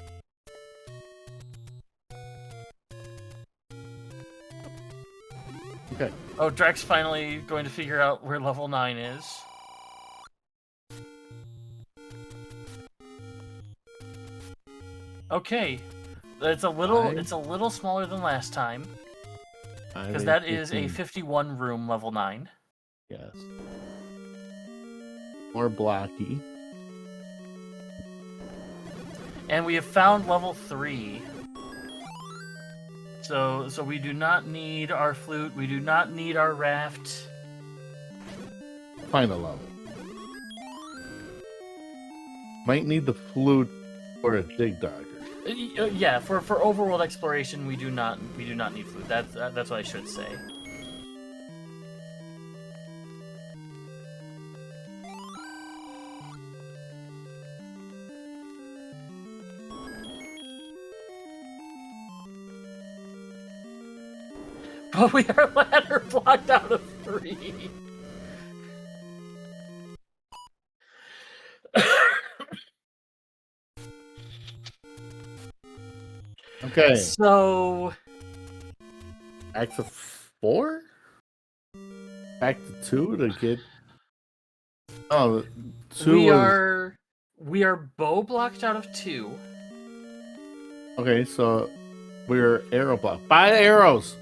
Okay. Oh, Drak's finally going to figure out where level 9 is. Okay. It's a little smaller than last time. Because that is a 51 room level 9. Yes. More blocky. And we have found level 3. So we do not need our flute, we do not need our raft. Find a level. Might need the flute or a dig dogger. Yeah, for overworld exploration, we do not need flute. That's what I should say. But we are ladder blocked out of 3. Okay. So Back to 4? Back to 2 to get. Oh, 2 we are bow blocked out of 2. Okay, so we're arrow block. Buy the arrows!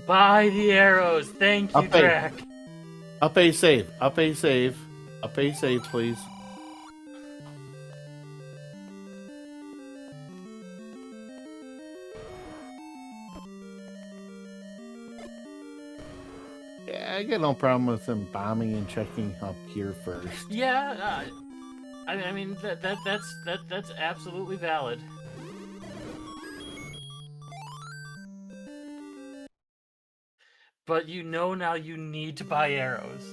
Buy the arrows. Thank you, Drak. Up a save. Up a save. Up a save, please. Yeah, I got no problem with them bombing and checking up here first. Yeah, I mean that's absolutely valid. But you know now you need to buy arrows.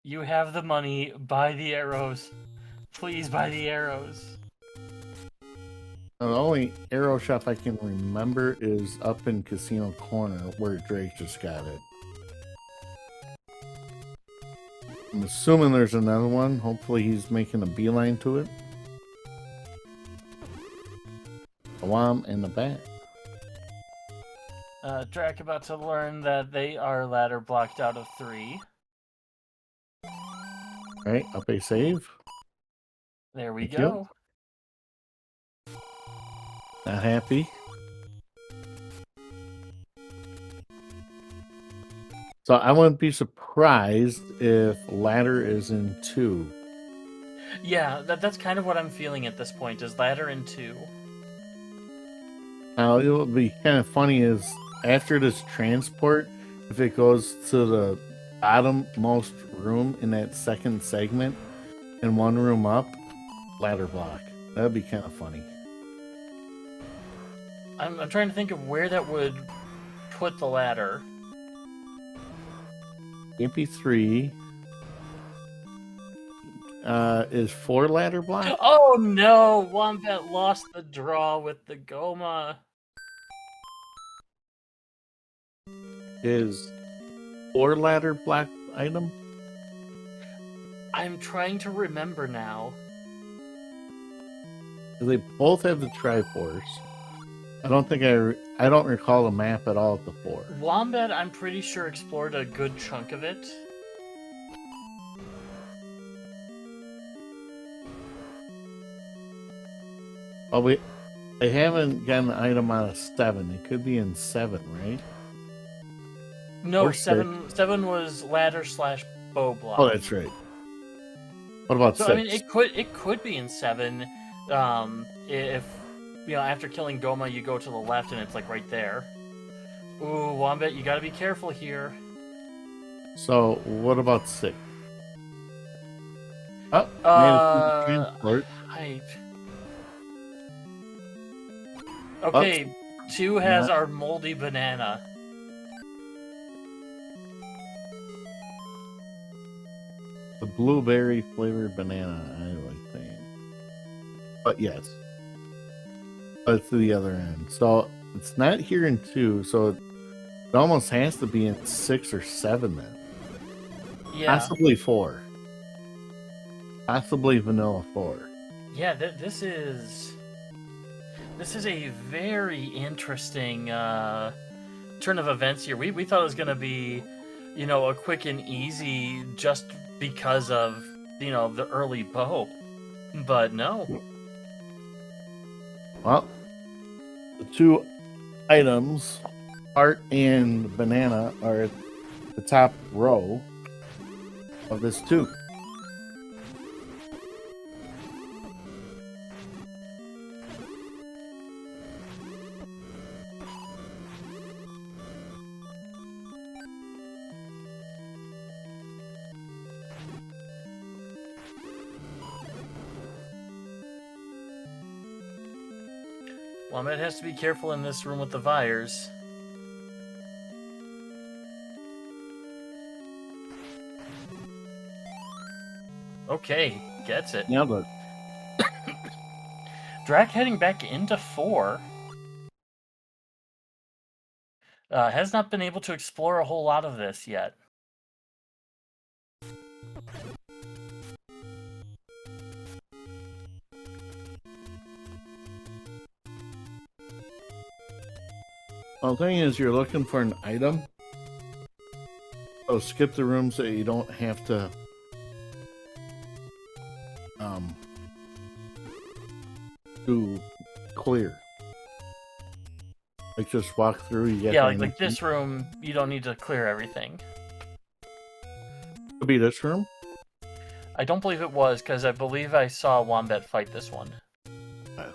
You have the money, buy the arrows. Please buy the arrows. The only arrow shop I can remember is up in Casino Corner where Drake just got it. I'm assuming there's another one. Hopefully he's making a beeline to it. The Wom and the Bat. Drak about to learn that they are ladder blocked out of 3. Alright, up a save. There we Thank go. You. Not happy. So I wouldn't be surprised if ladder is in 2. Yeah, that's kind of what I'm feeling at this point, is ladder in 2. Now, it would be kind of funny is after this transport, if it goes to the bottommost room in that second segment and one room up, ladder block. That'd be kind of funny. I'm trying to think of where that would put the ladder. MP3 is 4 ladder block. Oh no! Wombat lost the draw with the Goma. Is 4 ladder block item? I'm trying to remember now. They both have the Triforce. I don't think I don't recall the map at all at the 4. Wombat, I'm pretty sure, explored a good chunk of it. Oh, they haven't gotten an item out of 7. It could be in 7, right? No, Or 7 was ladder / bow block. Oh, that's right. What about 6? I mean, it could be in 7. If you know, after killing Goma, you go to the left and it's like right there. Ooh, Wombat, you gotta be careful here. So, what about 6? Oh, transport. Hype. Okay, 2 has our moldy banana. The blueberry flavored banana, I like that. But yes. But it's to the other end. So it's not here in 2, so it almost has to be in 6 or 7 then. Yeah. Possibly 4. Possibly Vanilla 4. Yeah, this is a very interesting turn of events here. We thought it was going to be, a quick and easy just because of, the early bow. But no. Well, the two items, heart and banana, are at the top row of this tube. Wombat has to be careful in this room with the Vires. Okay, gets it. Now the DRAK heading back into 4. Has not been able to explore a whole lot of this yet. well, thing is, you're looking for an item. So skip the rooms that you don't have to do clear. Like just walk through. You get like this room, you don't need to clear everything. Could be this room. I don't believe it was, because I believe I saw Wombat fight this one. Oh.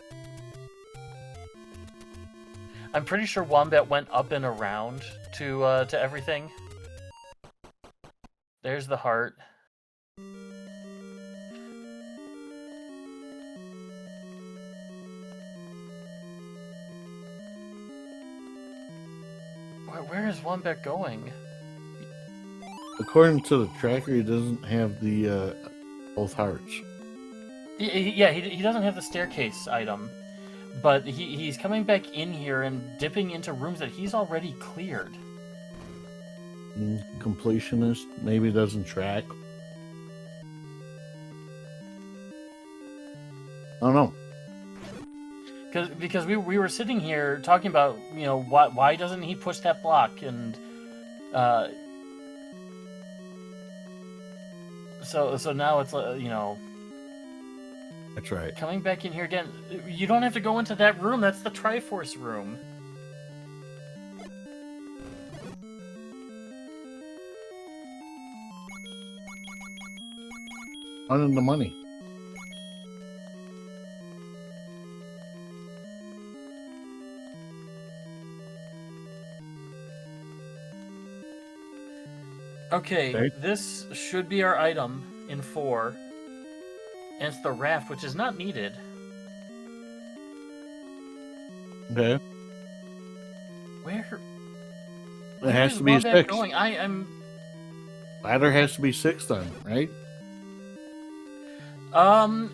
I'm pretty sure Wombat went up and around to everything. There's the heart. Where is Wombat going? According to the tracker, he doesn't have the both hearts. Yeah, he doesn't have the staircase item, but he's coming back in here and dipping into rooms that he's already cleared. Completionist maybe doesn't track. I don't know. Because we were sitting here talking about, why doesn't he push that block, and so now it's That's right. coming back in here again. You don't have to go into that room. That's the Triforce room. Earning the money. Okay, this should be our item in 4. And it's the raft, which is not needed. Okay. Where It has to be Wombat 6. going? I'm Ladder has to be 6 then, right?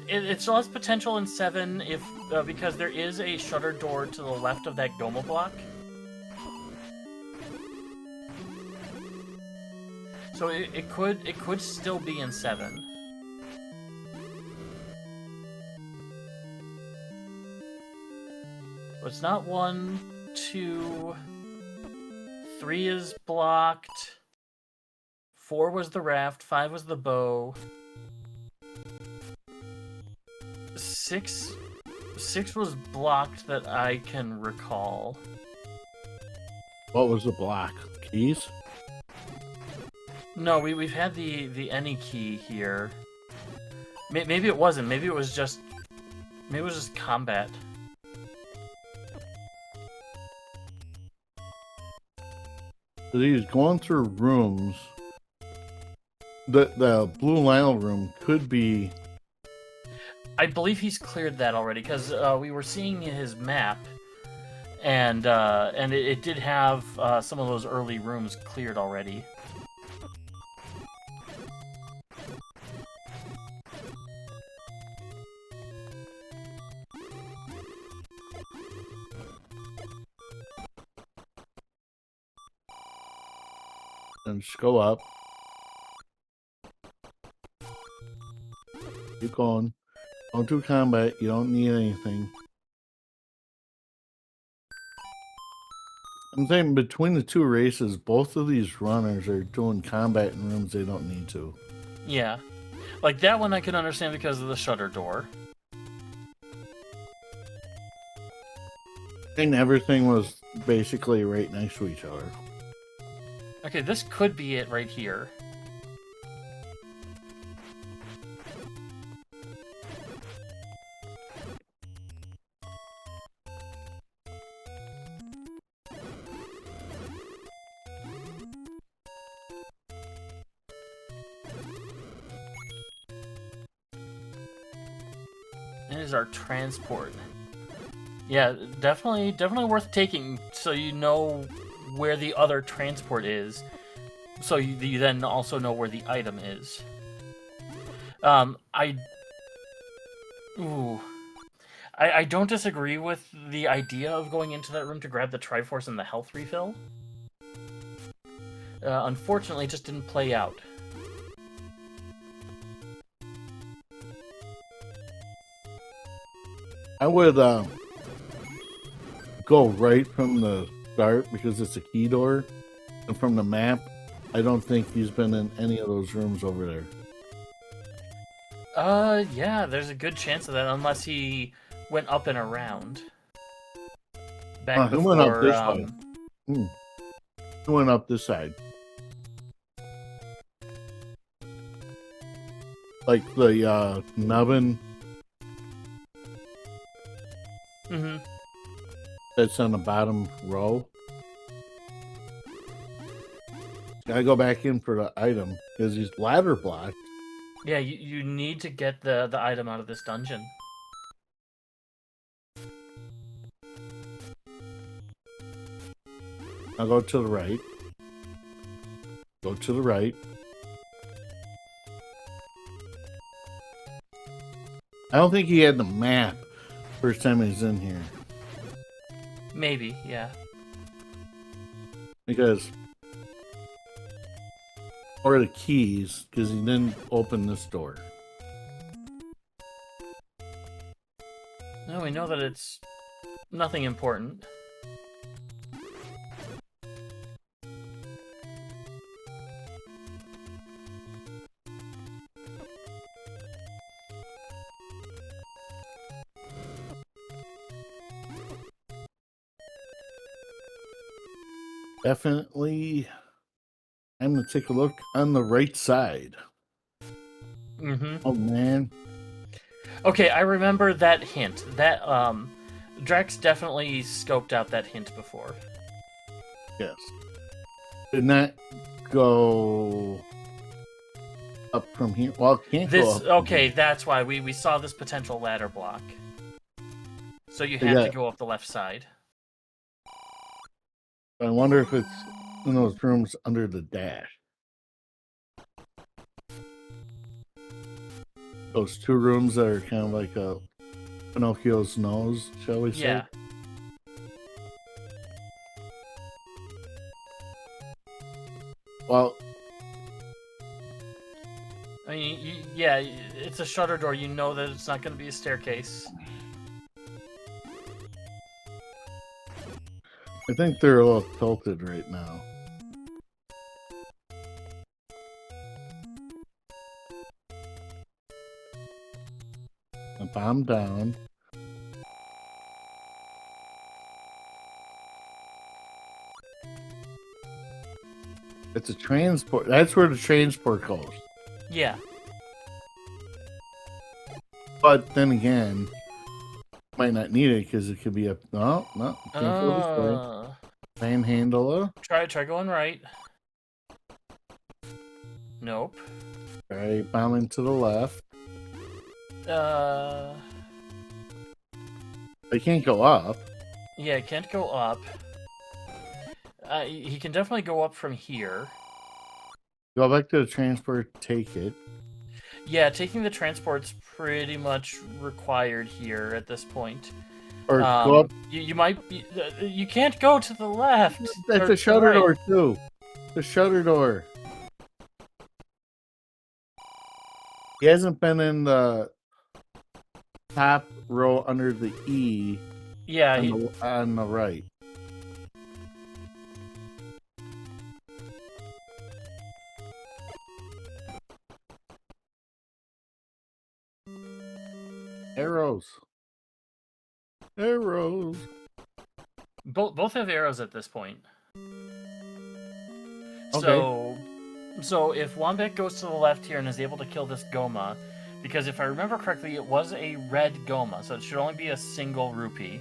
it still has potential in 7 if because there is a shutter door to the left of that Goma block. So it could still be in 7. But it's not 1, 2, 3 is blocked. 4 was the raft, 5 was the bow. 6 was blocked that I can recall. What was the block? Keys? No, we've had the any key here. Maybe it wasn't. Maybe it was just combat. So he's going through rooms. The Blue Lionel room could be. I believe he's cleared that already, because we were seeing his map, and it did have some of those early rooms cleared already. And just go up. Keep going. Don't do combat. You don't need anything. I'm saying between the two races, both of these runners are doing combat in rooms they don't need to. Yeah. Like, that one I can understand because of the shutter door. And everything was basically right next to each other. Okay, this could be it right here. It is our transport. Yeah, definitely worth taking so you know where the other transport is. So you then also know where the item is. I don't disagree with the idea of going into that room to grab the Triforce and the health refill. Unfortunately, it just didn't play out. I would go right from the start because it's a key door. And from the map, I don't think he's been in any of those rooms over there. Yeah, there's a good chance of that unless he went up and around. Back He before, went up this way. He went up this side. Like the nubbin. Mm-hmm. That's on the bottom row. Gotta go back in for the item because he's ladder blocked. Yeah, you need to get the item out of this dungeon. I'll go to the right. Go to the right. I don't think he had the map first time he's in here. Maybe, yeah. Because... or the keys, because he didn't open this door. No, we know that it's nothing important. Definitely, I'm gonna take a look on the right side. Mm-hmm. Oh man. Okay, I remember that hint. That Drax definitely scoped out that hint before. Yes. Did not go up from here. Well, it can't go up. Okay, that's why we saw this potential ladder block. So you have to go up the left side. I wonder if it's in those rooms under the dash. Those two rooms that are kind of like a Pinocchio's nose, shall we say? Yeah. Well, I mean, yeah, it's a shutter door. You know that it's not going to be a staircase. I think they're a little tilted right now. A bomb down. It's a transport. That's where the transport goes. Yeah. But then again, might not need it because it could be a no. Can't go this way. Panhandler. Try going right. Nope. Try bombing to the left. They can't go up. Yeah, it can't go up. He can definitely go up from here. Go back to the transport, take it. Yeah, taking the transport's pretty much required here at this point. Or go up. You might be. You can't go to the left. That's a shutter door too. The shutter door. He hasn't been in the top row under the E Yeah, on the right. Arrows. Arrows. both have arrows at this point. Okay. So if Wombat goes to the left here and is able to kill this Goma, because if I remember correctly, it was a red Goma, so it should only be a single rupee.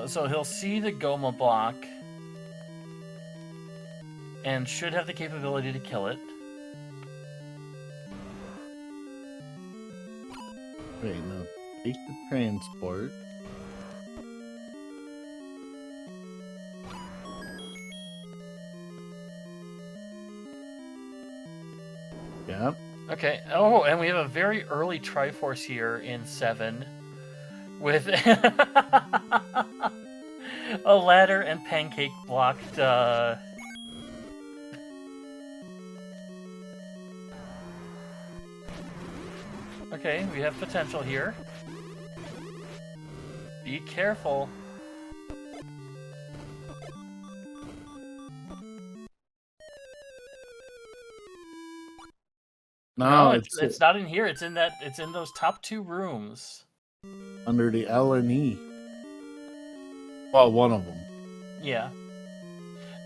So he'll see the Goma block and should have the capability to kill it. Wait, no. Take the transport. Yeah. Okay. Oh, and we have a very early Triforce here in 7 with a ladder and pancake blocked. Okay, we have potential here. Be careful. No, it's not in here. It's in those top 2 rooms. Under the L and E. Well, one of them. Yeah.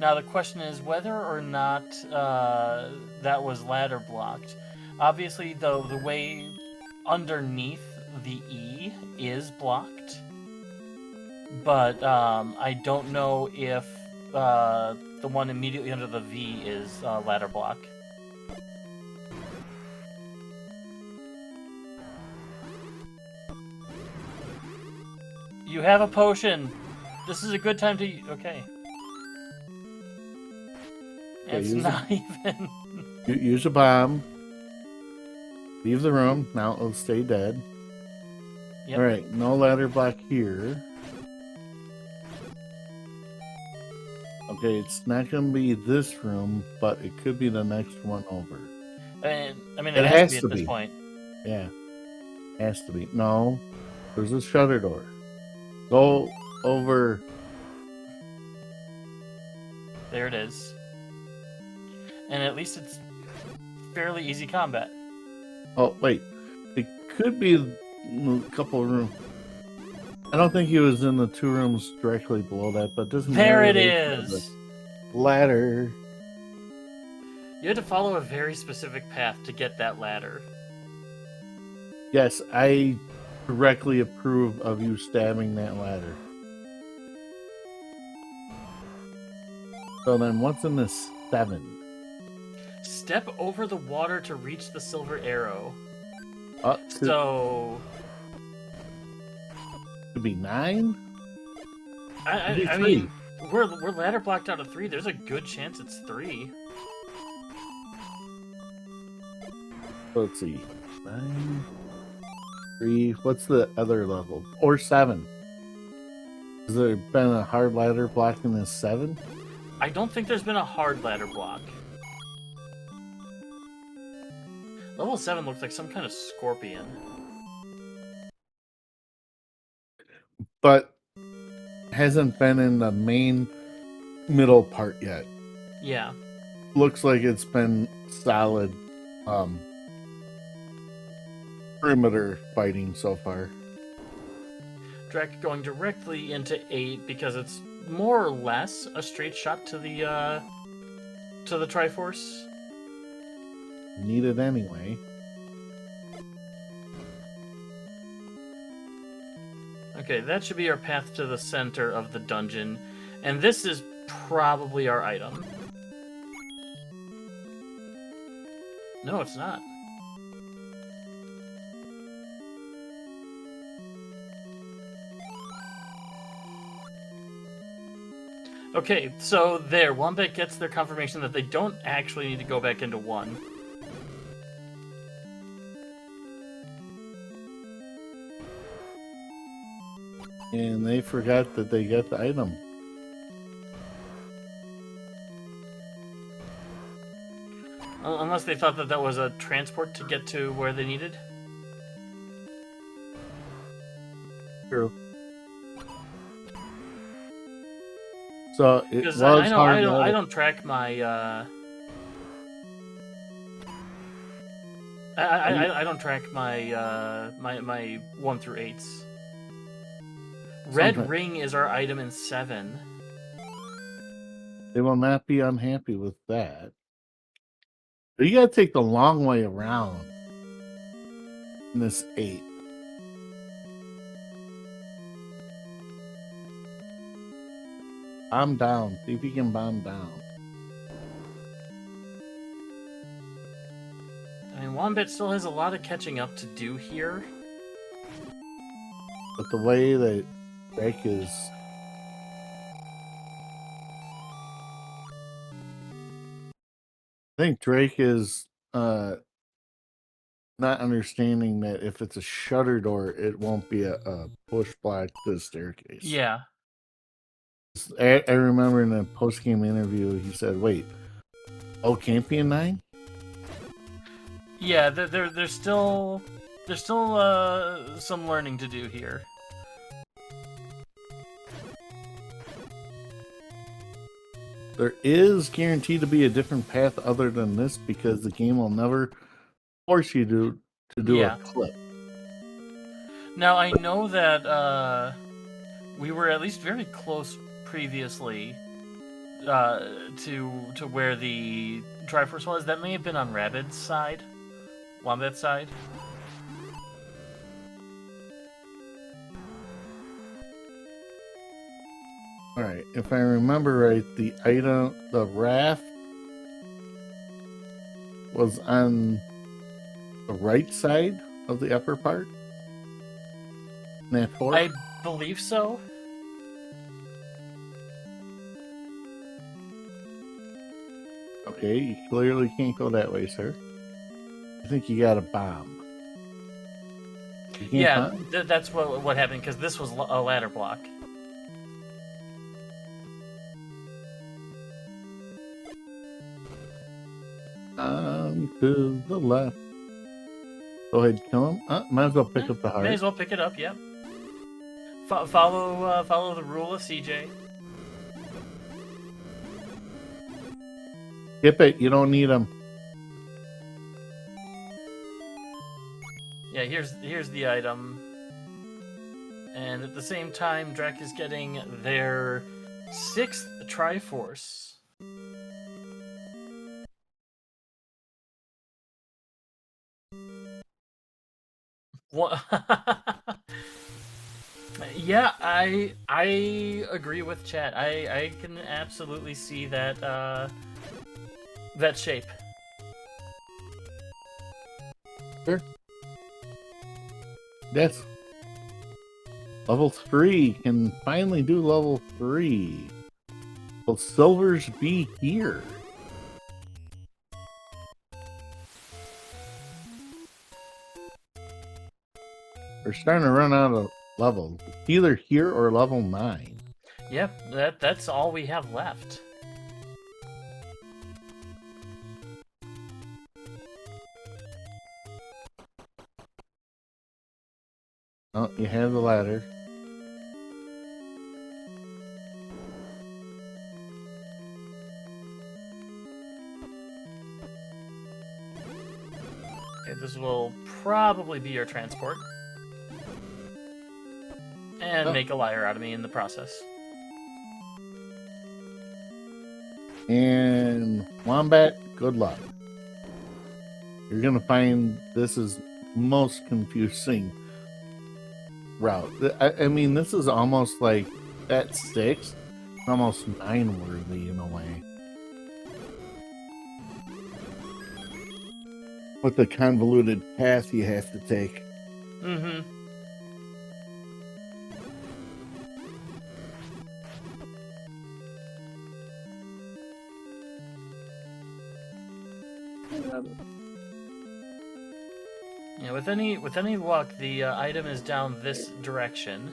Now the question is whether or not that was ladder blocked. Obviously, though, the way underneath the E is blocked, but I don't know if the one immediately under the V is ladder block. You have a potion. This is a good time to... Okay. It's not even... Use a bomb. Leave the room. Now it'll stay dead. Yep. Alright, no ladder block here. Okay, it's not going to be this room, but it could be the next one over. I mean, it has to be at this point. Yeah. Has to be. No. There's a shutter door. Go over. There it is. And at least it's fairly easy combat. Oh, wait. It could be a couple of rooms. I don't think he was in the 2 rooms directly below that, but it doesn't matter. There it is! Ladder. You had to follow a very specific path to get that ladder. Yes, I directly approve of you stabbing that ladder. So then what's in this 7? Step over the water to reach the silver arrow. So... Could be 9? I mean, we're ladder blocked out of 3. There's a good chance it's 3. Let's see. 9... 3. What's the other level? Or 7? Has there been a hard ladder block in this 7? I don't think there's been a hard ladder block. Level 7 looks like some kind of scorpion. But hasn't been in the main middle part yet. Yeah. Looks like it's been solid perimeter fighting so far. DRAK going directly into 8 because it's more or less a straight shot to the Triforce. Need it anyway. Okay, that should be our path to the center of the dungeon, and this is probably our item. No, it's not. Okay, so there, Wombat gets their confirmation that they don't actually need to go back into 1. and they forgot that they got the item. Unless they thought that that was a transport to get to where they needed. True. So it was I know hard. I don't track my I don't track my my 1 through 8s. Red ring is our item in 7. They will not be unhappy with that. But you gotta take the long way around in this 8. Bomb down. See if you can bomb down. I mean, Wombat still has a lot of catching up to do here. But the way that Drake is... I think Drake is not understanding that if it's a shutter door, it won't be a push block to the staircase. Yeah. I remember in a post-game interview, he said, wait, Campion 9? Yeah, there's still some learning to do here. There is guaranteed to be a different path other than this because the game will never force you to do a clip. Now, I know that we were at least very close previously to where the Triforce was. That may have been on Rabid's side. Wombat's side. Alright, if I remember right, the raft was on the right side of the upper part? That fork? I believe so. Okay, you clearly can't go that way, sir. I think you got a bomb. Yeah, that's what happened, because this was a ladder block. To the left. Go ahead, kill him. Might as well pick up the heart. May as well pick it up, yep. Follow the rule of CJ. Skip it, you don't need them. Yeah, here's the item. And at the same time, DRAK is getting their 6th Triforce. What? Yeah, I agree with chat. I can absolutely see that that shape. Sure. That's level 3. Can finally do level 3. Will silvers be here? We're starting to run out of levels. Either here or level 9. Yep, that's all we have left. Oh, you have the ladder. Okay, this will probably be your transport. And make a liar out of me in the process. And Wombat, good luck. You're gonna find this is most confusing route. I mean, this is almost like at 6, almost 9 worthy in a way. With the convoluted path you have to take. Mm-hmm. Yeah, with any luck, the item is down this direction.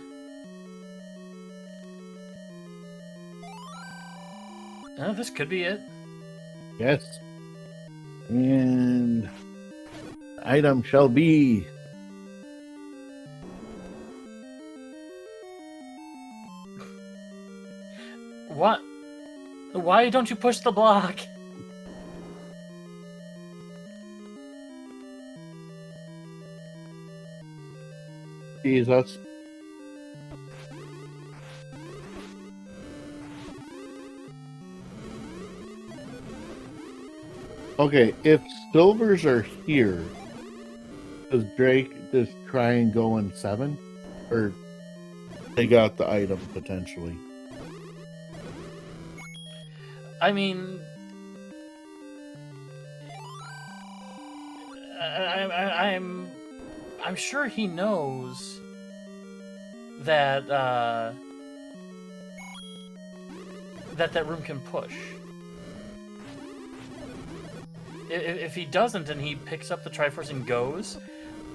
This could be it. Yes. And the item shall be What? Why don't you push the block? Jesus. Okay, if silvers are here, does Drake just try and go in 7? Or they got the item potentially? I mean, I'm sure he knows that that room can push. If he doesn't and he picks up the Triforce and goes,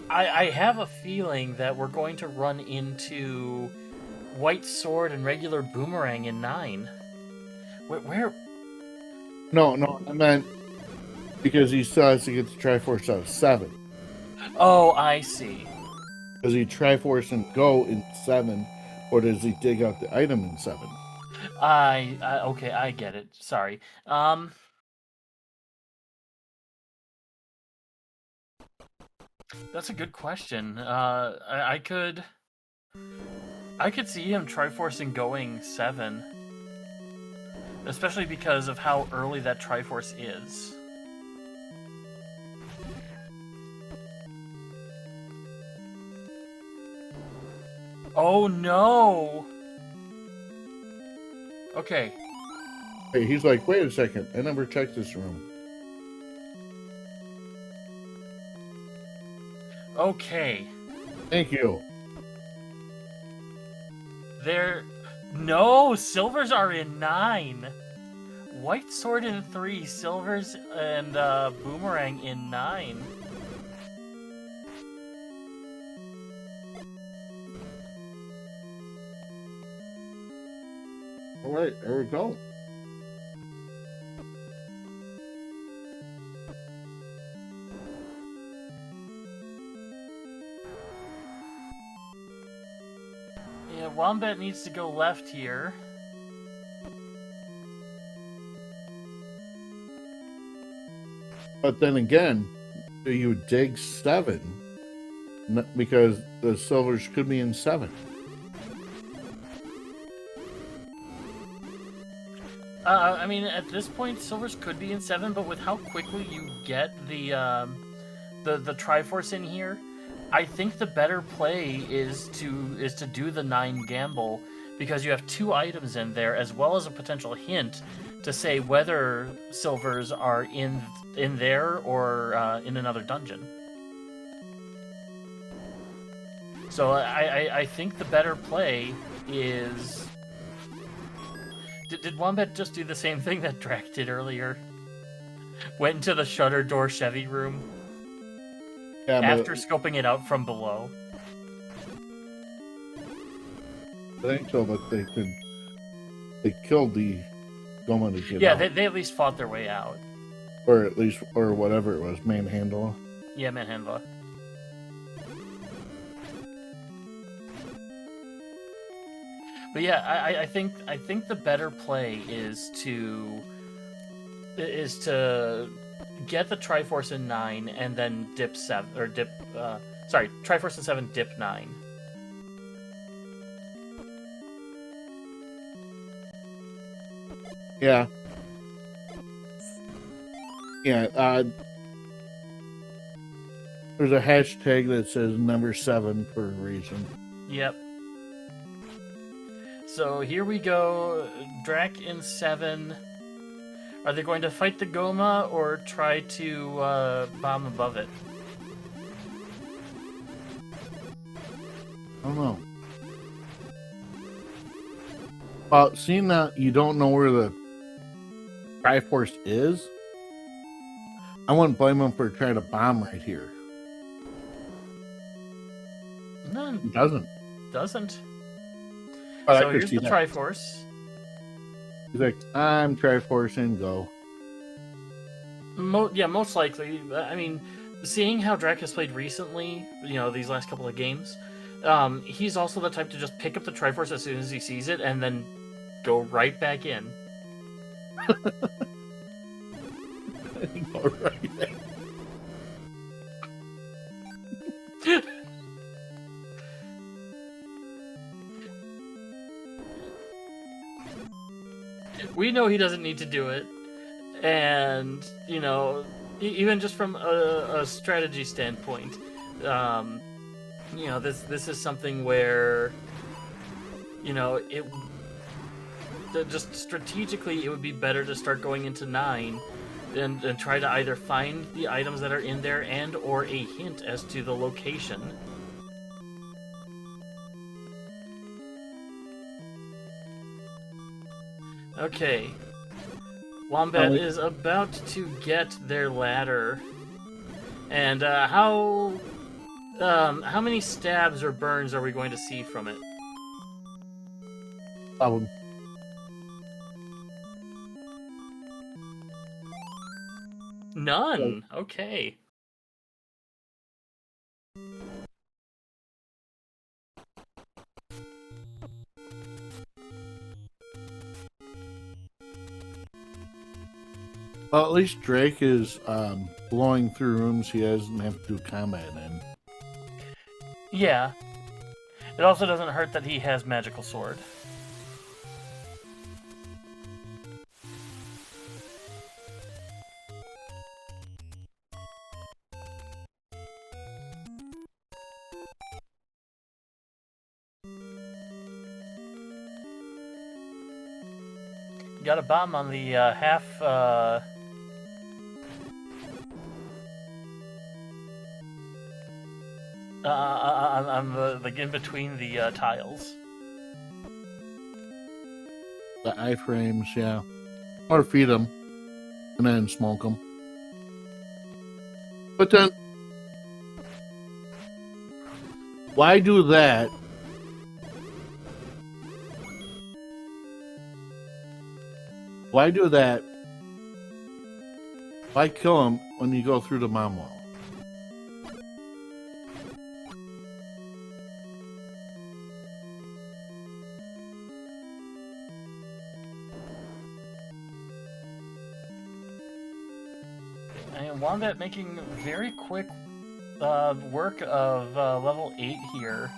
I have a feeling that we're going to run into White Sword and regular Boomerang in 9. Where? No, I meant because he still has to get the Triforce out of 7. Oh, I see. Does he Triforce and go in 7, or does he dig out the item in 7? Okay, I get it. Sorry. That's a good question. I could see him Triforce and going 7, especially because of how early that Triforce is. Oh no! Okay. Hey, he's like, wait a second, I never checked this room. Okay. Thank you. No, silvers are in 9. White Sword in 3, silvers and Boomerang in 9. All right, there we go. Yeah, Wombat needs to go left here. But then again, do you dig 7? Because the silvers could be in 7. I mean, at this point, silvers could be in 7, but with how quickly you get the Triforce in here, I think the better play is to do the 9 gamble, because you have 2 items in there, as well as a potential hint to say whether silvers are in there or in another dungeon. So I think the better play is... Did Wombat just do the same thing that DRAK did earlier? Went into the shutter door Chevy room after scoping it out from below. I think so, but they killed the Goma to get Yeah, out. they at least fought their way out. Or at least, or whatever it was, manhandle. Yeah, manhandler. But yeah, I think the better play is to get the Triforce in 9 and then dip 7 or dip sorry, Triforce in 7, dip 9. Yeah. Yeah, there's a hashtag that says number 7 for a reason. Yep. So here we go. DRAK in 7. Are they going to fight the Goma or try to bomb above it? I don't know. Well, seeing that you don't know where the Triforce is, I wouldn't blame him for trying to bomb right here. No, It doesn't. Doesn't. But So here's the Triforce. He's like, I'm Triforce and go. Yeah, most likely. I mean, seeing how Drac has played recently, these last couple of games, he's also the type to just pick up the Triforce as soon as he sees it and then go right back in. All right. We know he doesn't need to do it, and even just from a strategy standpoint, this is something where it just strategically it would be better to start going into 9 and try to either find the items that are in there and or a hint as to the location. Okay. Wombat is about to get their ladder. And how many stabs or burns are we going to see from it? None. Okay. Well, at least Drake is blowing through rooms he doesn't have to do combat in. Yeah. It also doesn't hurt that he has Magical Sword. Got a bomb on the half... on the in between the tiles. The iframes, yeah. Or feed them and then smoke them. But then, why do that? Why do that? Why kill him when you go through the mom wall? And Wombat making very quick work of level 8 here.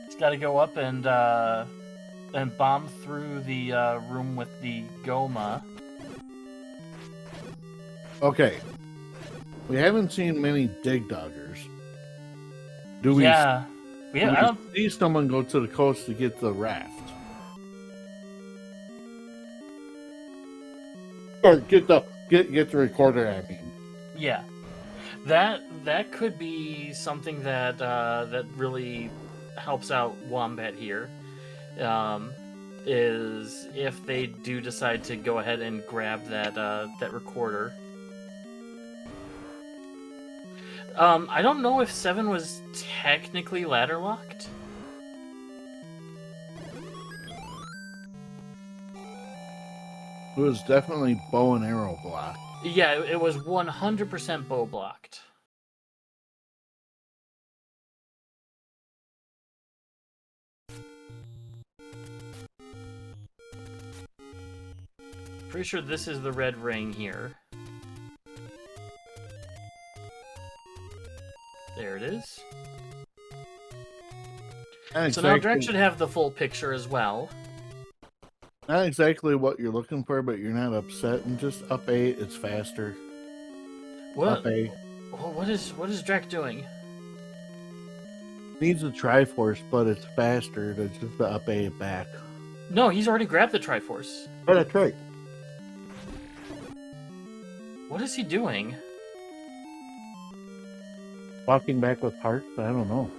He's got to go up and bomb through the room with the Goma. Okay. We haven't seen many dig doggers. Do we? Yeah. I don't see someone go to the coast to get the raft. Or get the recorder, I mean. Yeah. That could be something that that really helps out Wombat here. Is if they do decide to go ahead and grab that recorder. I don't know if 7 was technically ladder locked. It was definitely bow and arrow blocked. Yeah, it was 100% bow blocked. Pretty sure this is the red ring here. There it is. So now Drek should have the full picture as well. Not exactly what you're looking for, but you're not upset. And just up 8, it's faster. What? Up 8. What is Drek doing? Needs a Triforce, but it's faster to just up 8 back. No, he's already grabbed the Triforce. Oh, that's right. What is he doing? Walking back with hearts? I don't know.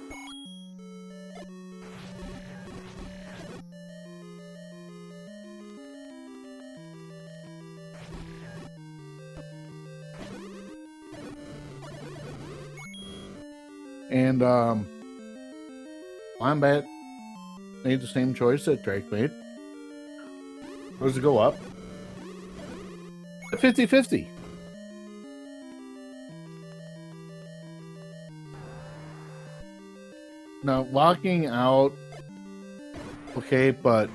And Wombat made the same choice that Drake made. Does it go up? 50-50. Now, walking out, okay, but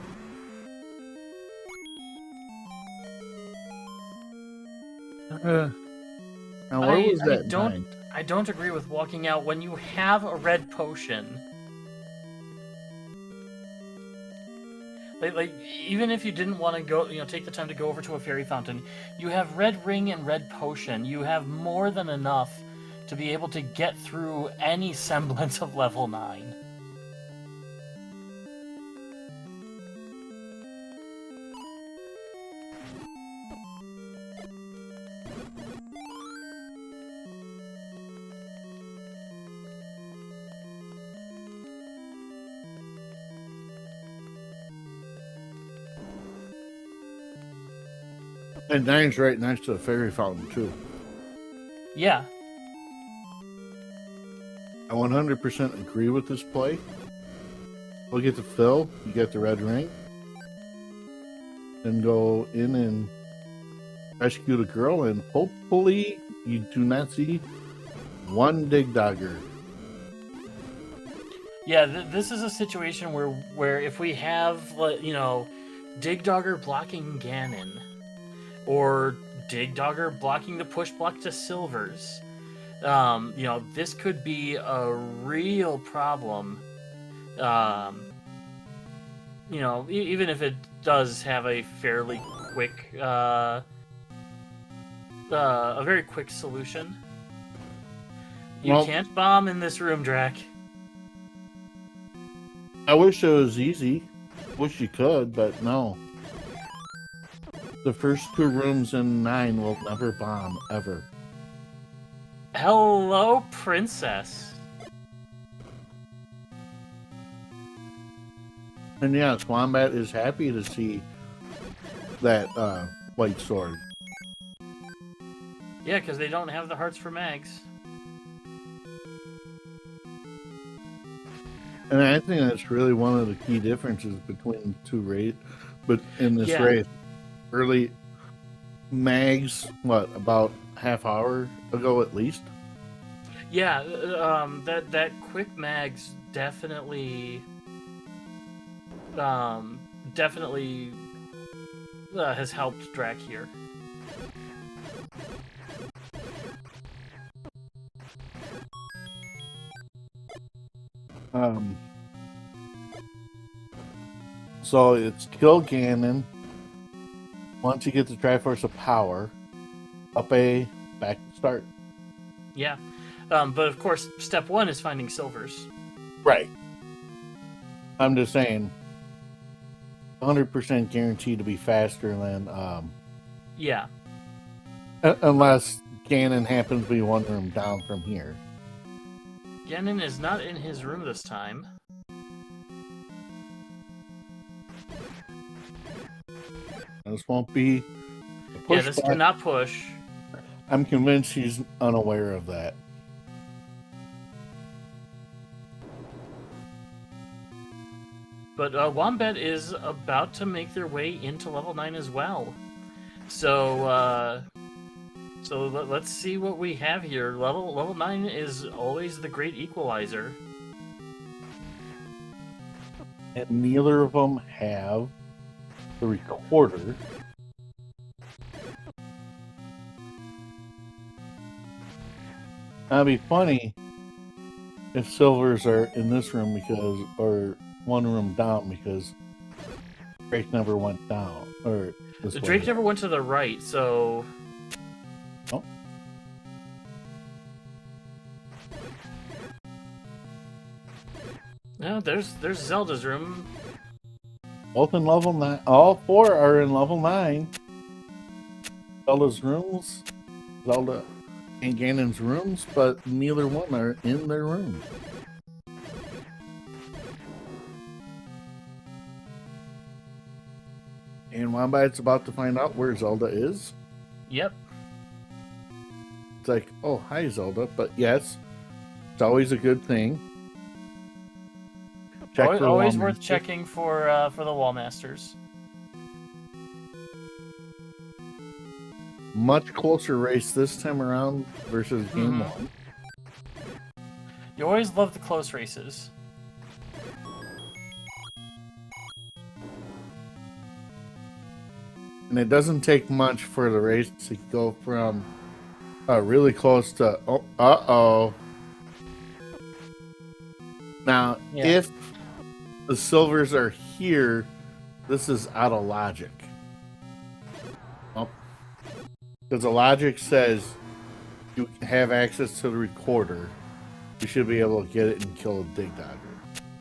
now where was that nine? I don't agree with walking out when you have a red potion. Like even if you didn't want to go, take the time to go over to a fairy fountain, you have red ring and red potion. You have more than enough to be able to get through any semblance of level 9. And 9's right next to the fairy fountain, too. Yeah. I 100% agree with this play. We'll get to Phil, you get the red ring, then go in and rescue the girl, and hopefully you do not see one dig dogger. Yeah, this is a situation where if we have, Dig Dogger blocking Ganon, or Dig Dogger blocking the push block to Silvers, this could be a real problem. Even if it does have a fairly quick, a very quick solution. You can't bomb in this room, DRAK. I wish it was easy. Wish you could, but no. The first 2 rooms in 9 will never bomb, ever. Hello, Princess. And yes, Wombat is happy to see that white sword. Yeah, because they don't have the hearts for mags. And I think that's really one of the key differences between the 2 races. But in this race, early mags, about half hour ago at least? Yeah, that quick mags definitely has helped DRAK here. So it's kill Ganon. Once you get the Triforce of Power, up A, back to start. Yeah, but of course, step 1 is finding Silvers. Right. I'm just saying, 100% guaranteed to be faster than. Yeah. Unless Ganon happens to be 1 room down from here. Ganon is not in his room this time. This won't be. Yeah, this cannot push. I'm convinced he's unaware of that. But Wombat is about to make their way into level 9 as well. So let's see what we have here. Level 9 is always the great equalizer. And neither of them have the recorder. That'd be funny if Silvers are in this room or 1 room down because Drake never went down. Or Drake never went to the right, so. Oh. No, there's Zelda's room. Both in level 9. All 4 are in level 9. Zelda's rooms, Zelda and Ganon's rooms, but neither one are in their room. And Wombat's about to find out where Zelda is. Yep. It's like, oh, hi, Zelda. But yes, it's always a good thing. Always worth checking for the Wall Masters. much closer race this time around versus game one. You always love the close races. And it doesn't take much for the race to go from really close to uh-oh. Now, if the silvers are here, this is out of logic. Because the logic says you have access to the recorder. You should be able to get it and kill a dig dogger.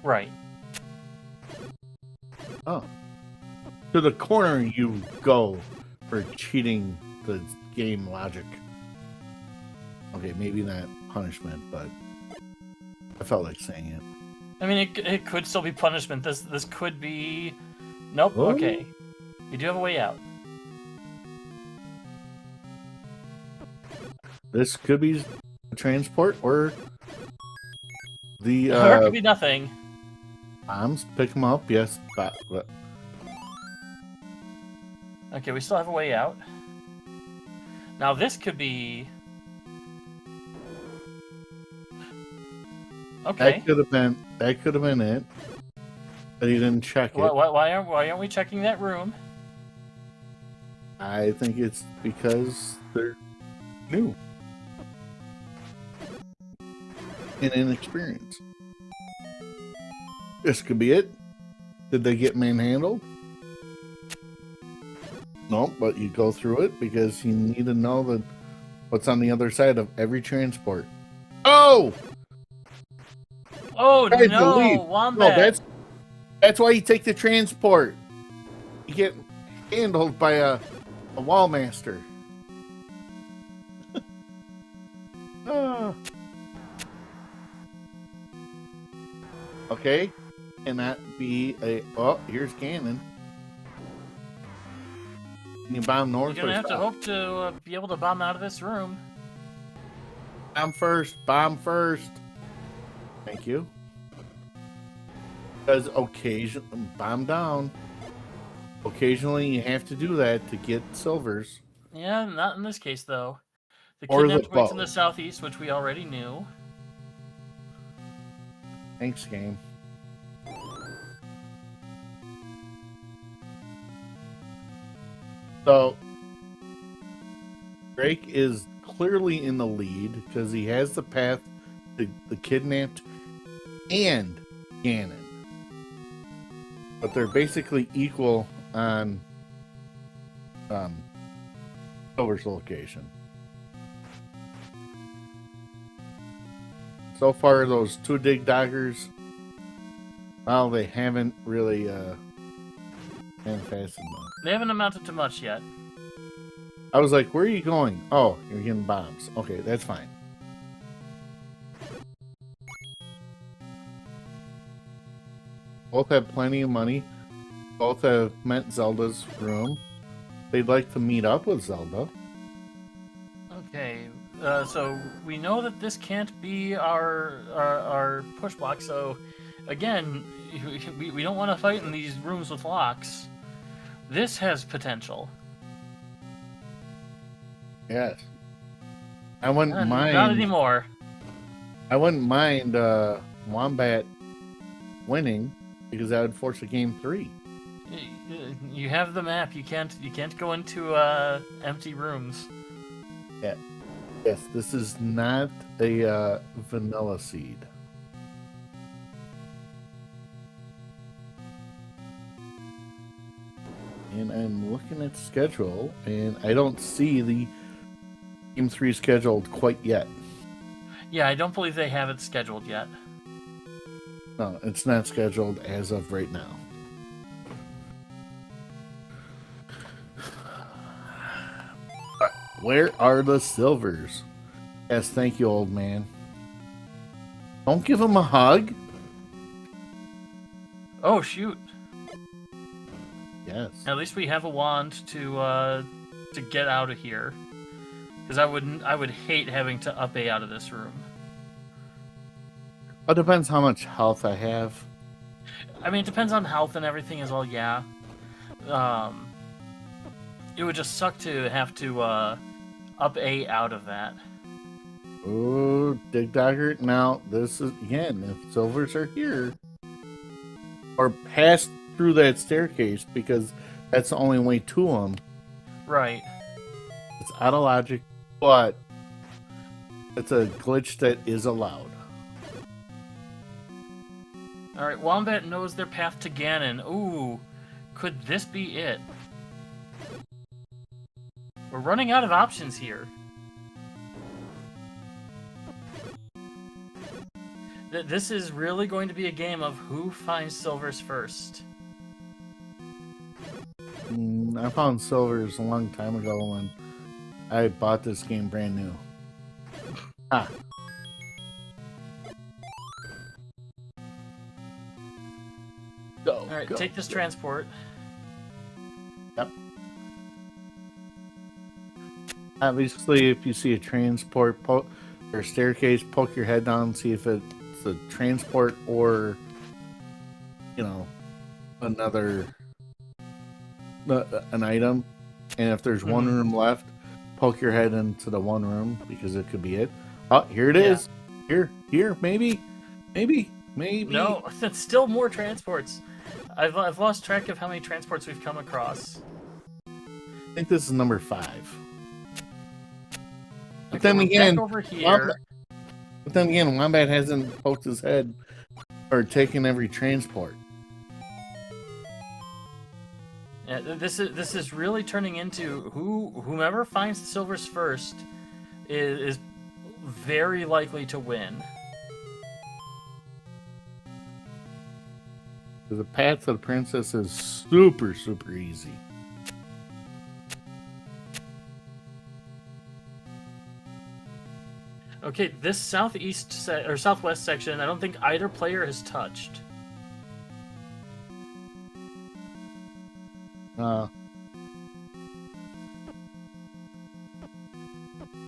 Right. Oh. To the corner you go for cheating the game logic. Okay, maybe not punishment, but I felt like saying it. I mean, it could still be punishment. This could be... Nope, okay. You do have a way out. This could be transport or the... or it could be nothing. Bombs, pick them up, yes. Okay, we still have a way out. Now this could be... Okay. That could have been it. But he didn't check it. Why aren't we checking that room? I think it's because they're new and inexperienced. This could be it. Did they get manhandled? No, but you go through it because you need to know that what's on the other side of every transport. Oh! Oh no, Wombat! No, that's why you take the transport. You get handled by a wall master. Okay, can that be a... Oh, here's Ganon. Can you bomb north? You're gonna have to hope to be able to bomb out of this room. Bomb first. Bomb first. Thank you. Because occasionally, bomb down. Occasionally, you have to do that to get silvers. Yeah, not in this case though. The Or kidnapped the waits in bow. the southeast, which we already knew. Thanks, game. So, Drake is clearly in the lead because he has the path to the kidnapped and Ganon. But they're basically equal on Silver's location. So far, those two dig doggers, well, they haven't really manifested much. They haven't amounted to much yet. I was like, where are you going? Oh, you're getting bombs. Okay, that's fine. Both have plenty of money. Both have met Zelda's room. They'd like to meet up with Zelda. Okay, so we know that this can't be our push block, so again, we don't want to fight in these rooms with locks. This has potential. Yes. I wouldn't mind... Not anymore. I wouldn't mind Wombat winning because that would force a game 3. You have the map. You can't go into empty rooms. Yeah. Yes, this is not a vanilla seed. And I'm looking at the schedule, and I don't see the Game 3 scheduled quite yet. Yeah, I don't believe they have it scheduled yet. No, it's not scheduled as of right now. Where are the silvers? Yes, thank you, old man. Don't give him a hug. Oh, shoot. Yes. At least we have a wand to get out of here. Because I would hate having to up A out of this room. It depends how much health I have. I mean, it depends on health and everything as well, yeah. It would just suck to have to Up A out of that. Oh, Dig Dagger. Now, this is, again, if silvers are here, or passed through that staircase, because that's the only way to them. Right. It's out of logic, but it's a glitch that is allowed. Alright, Wombat knows their path to Ganon. Ooh, could this be it? We're running out of options here. This is really going to be a game of who finds silvers first. I found silvers a long time ago when I bought this game brand new. Ah. Go. Alright, go, take this go. transport. Yep. Obviously, if you see a transport or staircase, poke your head down, see if it's a transport or, you know, another an item. And if there's one room left, poke your head into the one room because it could be it. Oh, here it is. Here, maybe. No, that's still more transports. I've lost track of how many transports we've come across. I think this is number 5. But Okay, then again, back over here. Wombat hasn't poked his head or taken every transport. Yeah, this is really turning into whomever finds the silvers first is very likely to win. The path to the princess is super easy. Okay, this southwest section, I don't think either player has touched.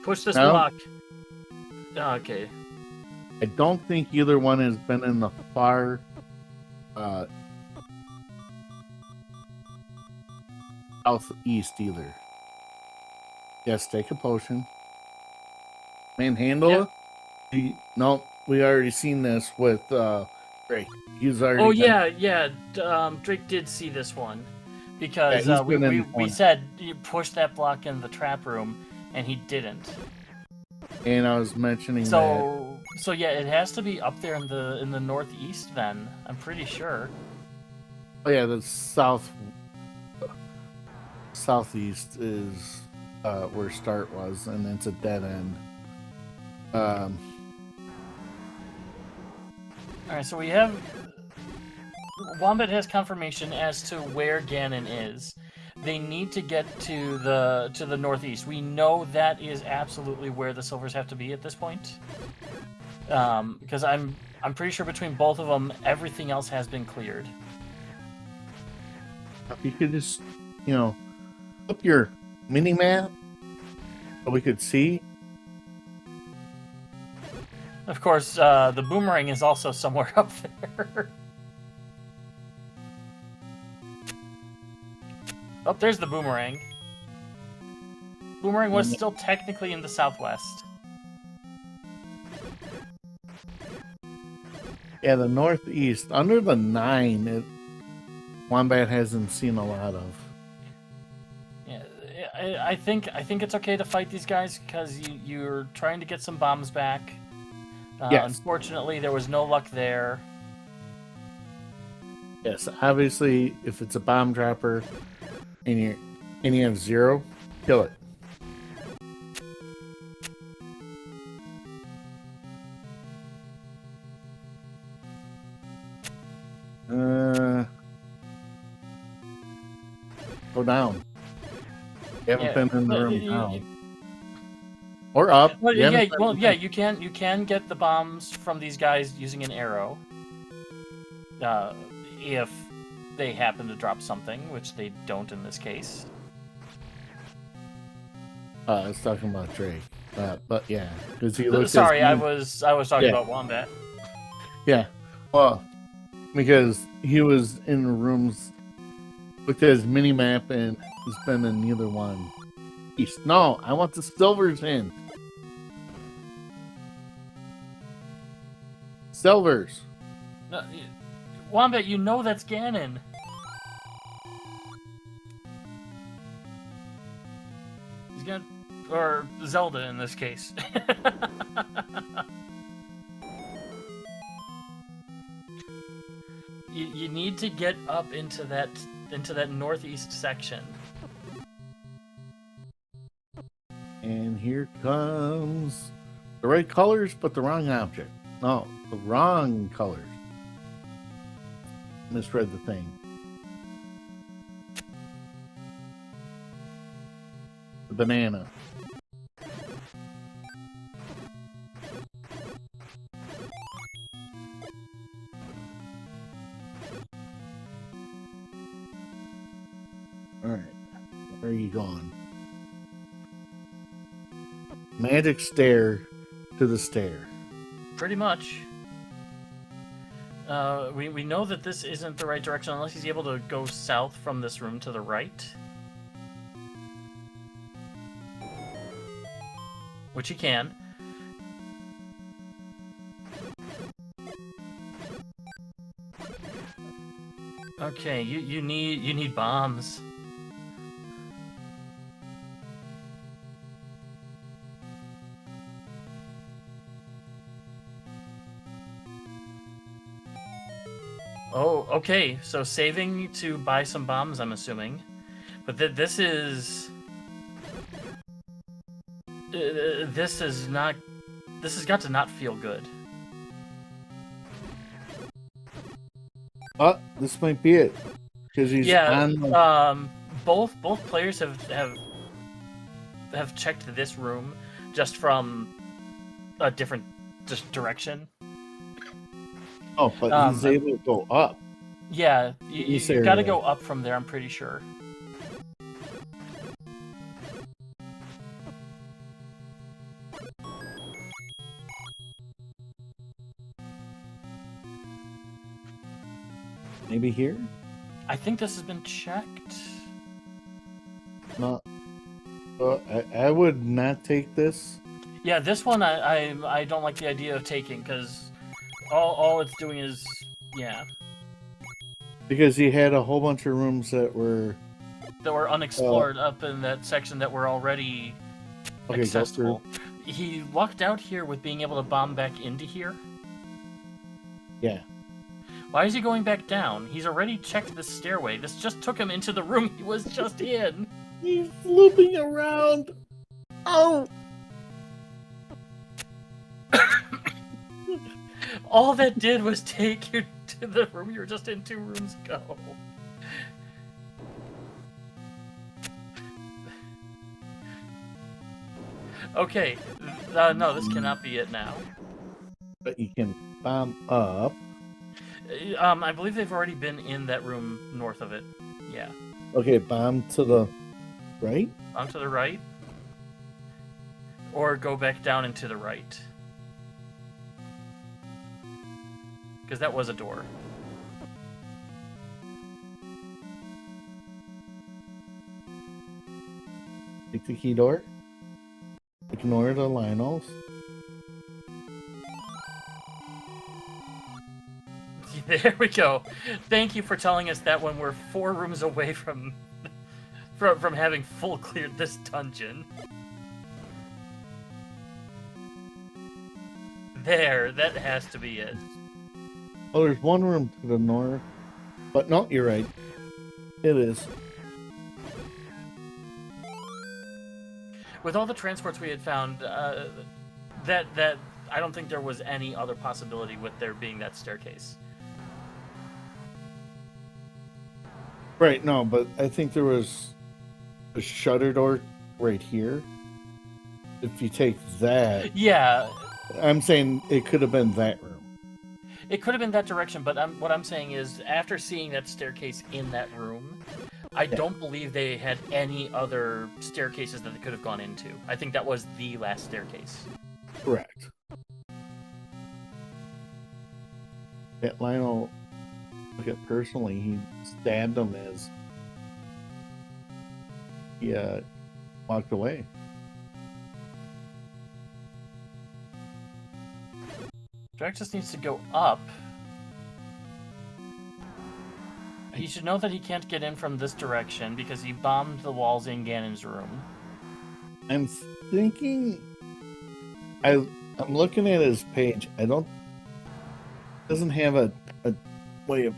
Push this block. Oh, okay. I don't think either one has been in the far southeast either. Yes, take a potion. Manhandle. Yep. No, we already seen this with Drake. He's already. Oh yeah. Drake did see this one because we said you push that block in the trap room, and he didn't. And I was mentioning so yeah, it has to be up there in the northeast. Then I'm pretty sure. Oh yeah, the southeast is where start was, and it's a dead end. All right, so we have Wombat has confirmation as to where Ganon is. They need to get to the northeast. We know that is absolutely where the silvers have to be at this point. Because I'm pretty sure between both of them, everything else has been cleared. If you could just, up your mini map so we could see. Of course, the boomerang is also somewhere up there. Oh, there's the boomerang. Boomerang was still technically in the southwest. Yeah, the northeast. Under the 9, Wombat hasn't seen a lot of. Yeah, I think it's okay to fight these guys because you're trying to get some bombs back. Yes. Unfortunately, there was no luck there. Yes, obviously, if it's a bomb dropper and you have 0, kill it. Go down. You haven't been in the room down. Or up. Well, you can get the bombs from these guys using an arrow. If they happen to drop something, which they don't in this case. I was talking about Drake. But yeah, because he looked. Sorry, I was talking about Wombat. Yeah, well, because he was in rooms, looked at his mini map and has been in neither one. East. No, I want the silvers in. Silvers. No, Wombat, you know that's Ganon. He's gonna... Or Zelda in this case. You need to get up into that northeast section. And here comes the right colors, but the wrong object. No, the wrong colors. Misread the thing. The banana. All right, where are you going? Magic stair to the stair. Pretty much. We know that this isn't the right direction unless he's able to go south from this room to the right. Which he can. Okay, you need bombs. Oh, okay. So saving to buy some bombs, I'm assuming. But this is... this is not... This has got to not feel good. Oh, this might be it. Because he's on both players have checked this room just from a different direction. Oh, but he's able to go up. Yeah, you got to go up from there, I'm pretty sure. Maybe here? I think this has been checked. No. I would not take this. Yeah, this one I don't like the idea of taking, because all it's doing is... yeah. Because he had a whole bunch of rooms that were unexplored up in that section that were already accessible. He lucked out here with being able to bomb back into here. Yeah. Why is he going back down? He's already checked the stairway. This just took him into the room he was just in. He's looping around. Oh! All that did was take you to the room you were just in 2 rooms ago. Okay, no, this cannot be it now. But you can bomb up. I believe they've already been in that room north of it. Yeah. Okay, bomb to the right? Bomb to the right. Or go back down and to the right. Because that was a door. Take the key door. Ignore the Lionels. There we go. Thank you for telling us that when we're 4 rooms away from having full cleared this dungeon. There, that has to be it. Oh, there's one room to the north. But no, you're right. It is. With all the transports we had found, that I don't think there was any other possibility with there being that staircase. Right, no, but I think there was a shutter door right here. If you take that... Yeah. I'm saying it could have been that room. It could have been that direction, but what I'm saying is, after seeing that staircase in that room, I don't believe they had any other staircases that they could have gone into. I think that was the last staircase. Correct. That Lionel, look at personally, he stabbed him as walked away. Drake just needs to go up. He should know that he can't get in from this direction because he bombed the walls in Ganon's room. I'm thinking. I'm looking at his page. Doesn't have a way of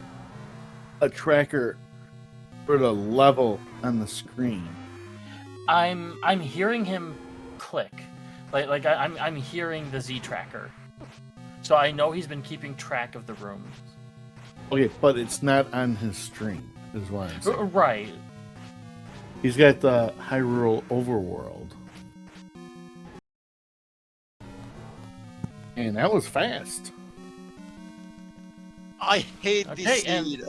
a tracker for the level on the screen. I'm hearing him click, like I'm hearing the Z tracker, so I know he's been keeping track of the rooms. Okay, but it's not on his stream, is what I'm saying. Right. He's got the Hyrule Overworld. And that was fast. I hate this seed.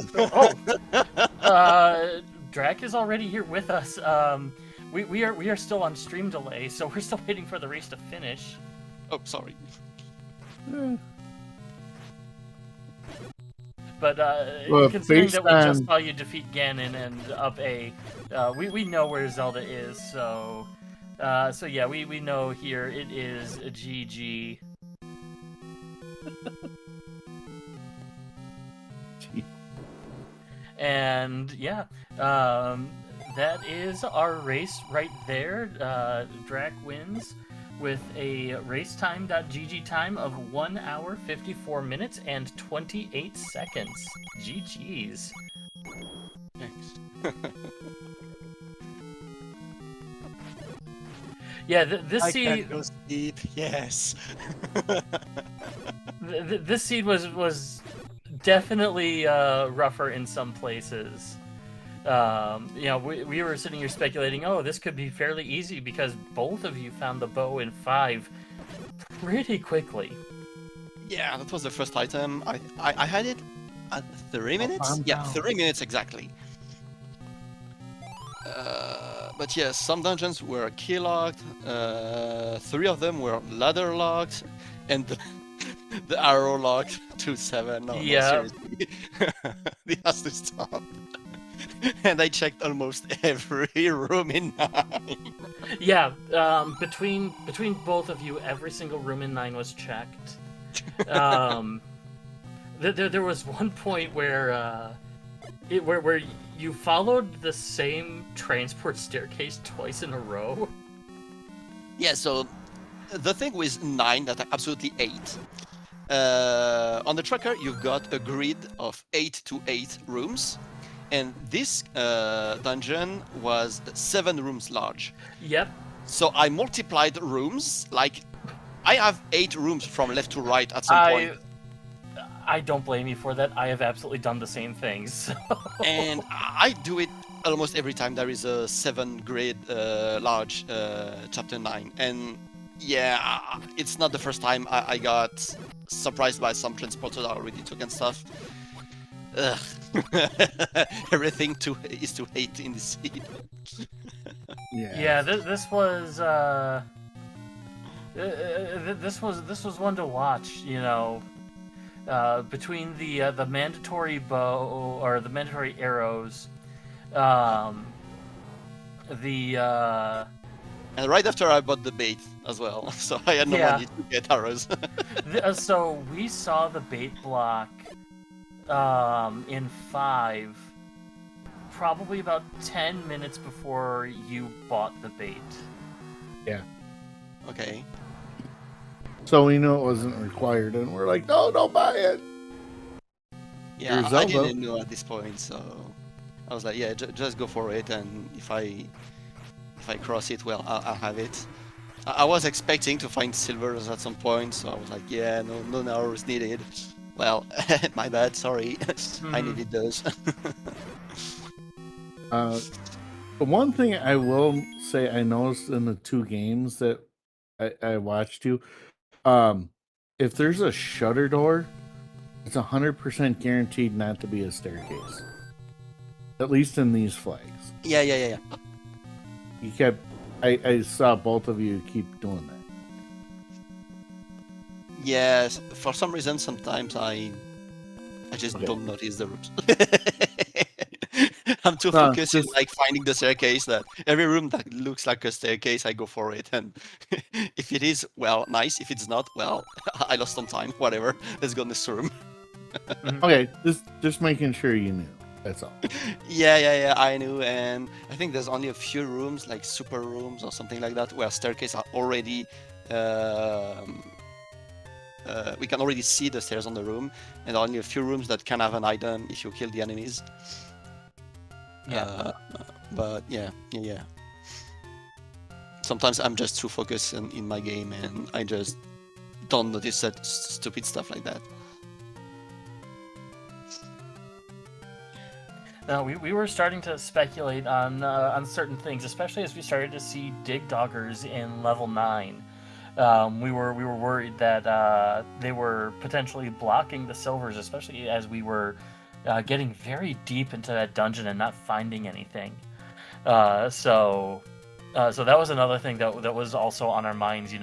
Drak is already here with us. We are still on stream delay, so we're still waiting for the race to finish. Oh, sorry. But considering that we just saw you defeat Ganon and up A, we know where Zelda is. So yeah, we know here it is a GG. And yeah, that is our race right there. Drak wins with a race.gg time of 1 hour 54 minutes and 28 seconds. GG's. Thanks. Yeah, this seed. I can't go steep. Yes. This seed was definitely rougher in some places. You know, we were sitting here speculating, oh, this could be fairly easy because both of you found the bow in 5 pretty quickly. Yeah, that was the first item. I had it at 3 minutes? Yeah, 3 minutes exactly. But yes, some dungeons were key locked, 3 of them were ladder locked, and the arrow locked to 7. No, yeah. No, seriously. It has to stop. And I checked almost every room in 9. Yeah, between both of you, every single room in 9 was checked. There was one point where where you followed the same transport staircase twice in a row. Yeah, so the thing with 9 that I absolutely hate. On the tracker, you've got a grid of 8 to 8 rooms. And this dungeon was 7 rooms large. Yep. So I multiplied rooms, like, I have 8 rooms from left to right at some point. I don't blame you for that. I have absolutely done the same things. So. And I do it almost every time there is a 7 grid large chapter 9. And yeah, it's not the first time I got surprised by some transporters that I already took and stuff. Ugh. Everything is to hate in this seed. Yeah, this was this was one to watch. You know, between the mandatory bow or the mandatory arrows, And right after I bought the bait as well, so I had no money to get arrows. So we saw the bait block in 5 probably about 10 minutes before you bought the bait. Yeah. Okay. So we knew it wasn't required, and we're like, no, don't buy it. Yeah, I didn't know at this point, so I was like, yeah, just go for it, and if I cross it, well, I'll have it. I was expecting to find silvers at some point, so I was like, yeah, no arrows needed. Well, my bad, sorry. I needed those. The one thing I will say I noticed in the 2 games that I watched you, if there's a shutter door, it's 100% guaranteed not to be a staircase. At least in these flags. Yeah. You kept... I saw both of you keep doing that. Yes, for some reason, sometimes I just don't notice the rooms. I'm too focused in like finding the staircase that every room that looks like a staircase, I go for it. And if it is, well, nice. If it's not, well, I lost some time. Whatever. Let's go in this room. Okay, just making sure you knew. That's all. Yeah, I knew. And I think there's only a few rooms, like super rooms or something like that, where staircase are already. We can already see the stairs on the room, and only a few rooms that can have an item if you kill the enemies. Yeah. But yeah. Sometimes I'm just too focused in my game, and I just don't notice that stupid stuff like that. No, we were starting to speculate on certain things, especially as we started to see dig doggers in level 9. We were worried that they were potentially blocking the silvers, especially as we were getting very deep into that dungeon and not finding anything. So that was another thing that was also on our minds. Who's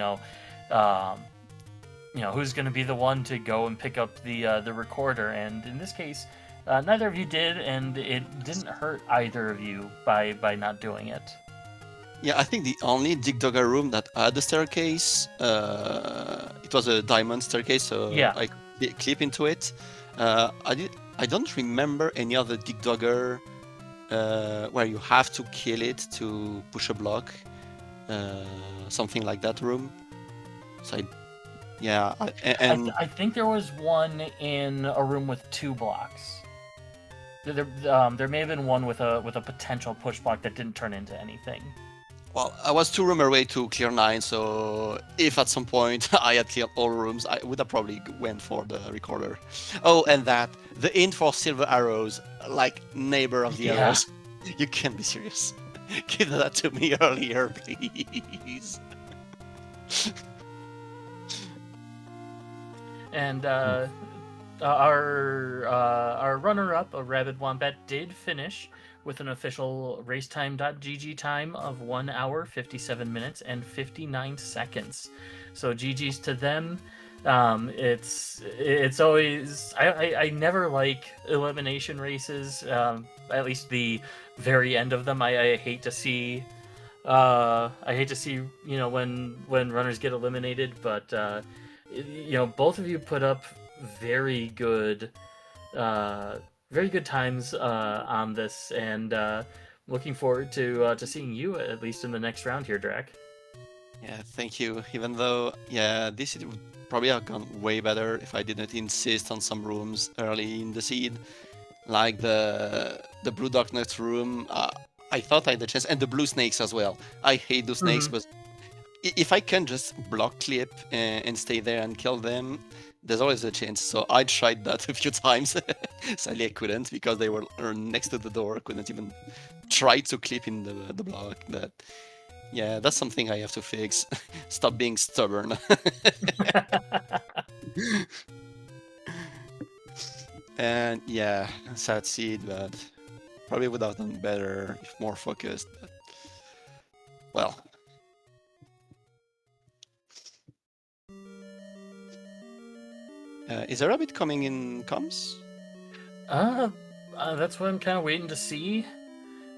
going to be the one to go and pick up the recorder? And in this case, neither of you did, and it didn't hurt either of you by not doing it. Yeah, I think the only dig dogger room that had a staircase, it was a diamond staircase, so yeah. I could clip into it. I don't remember any other dig dogger where you have to kill it to push a block, something like that room. So I think there was one in a room with 2 blocks. There may have been one with a potential push block that didn't turn into anything. Well, I was 2 rooms away to clear 9, so if at some point I had cleared all rooms, I would have probably went for the recorder. Oh, and the int for silver arrows, like neighbor of the others. You can't be serious. Give that to me earlier, please. And our runner-up, a Rabid Wombat, did finish with an official racetime.gg time of 1 hour, 57 minutes, and 59 seconds. So GG's to them. It's always... I never like elimination races, at least the very end of them. I hate to see... when runners get eliminated, but both of you put up very good times on this, and looking forward to seeing you at least in the next round here, DRAK. Yeah, thank you. Even though, this would probably have gone way better if I didn't insist on some rooms early in the seed, like the Blue Darkness room. I thought I had a chance, and the blue snakes as well. I hate those snakes, but if I can just block clip and stay there and kill them, there's always a chance. So I tried that a few times. Sadly, I couldn't because they were next to the door. I couldn't even try to clip in the block. But yeah, that's something I have to fix. Stop being stubborn. And yeah, sad seed, but probably would have done better if more focused. But, well. Is a rabbit coming in comms? That's what I'm kind of waiting to see.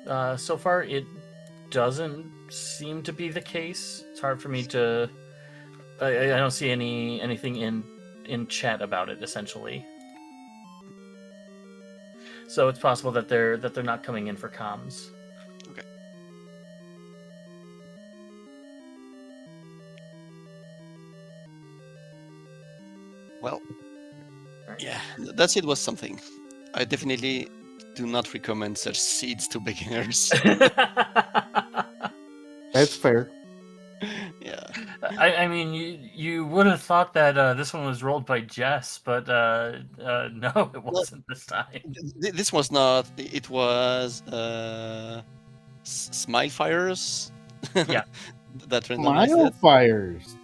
So far, it doesn't seem to be the case. It's hard for me to... I don't see anything in chat about it, essentially. So it's possible that they're not coming in for comms. Okay. Well, yeah, that seed was something. I definitely do not recommend such seeds to beginners. That's fair. Yeah. I mean, you would have thought that this one was rolled by Jess, but no, it wasn't this time. This was not. It was Smile Fires. Yeah. That Smile Fires.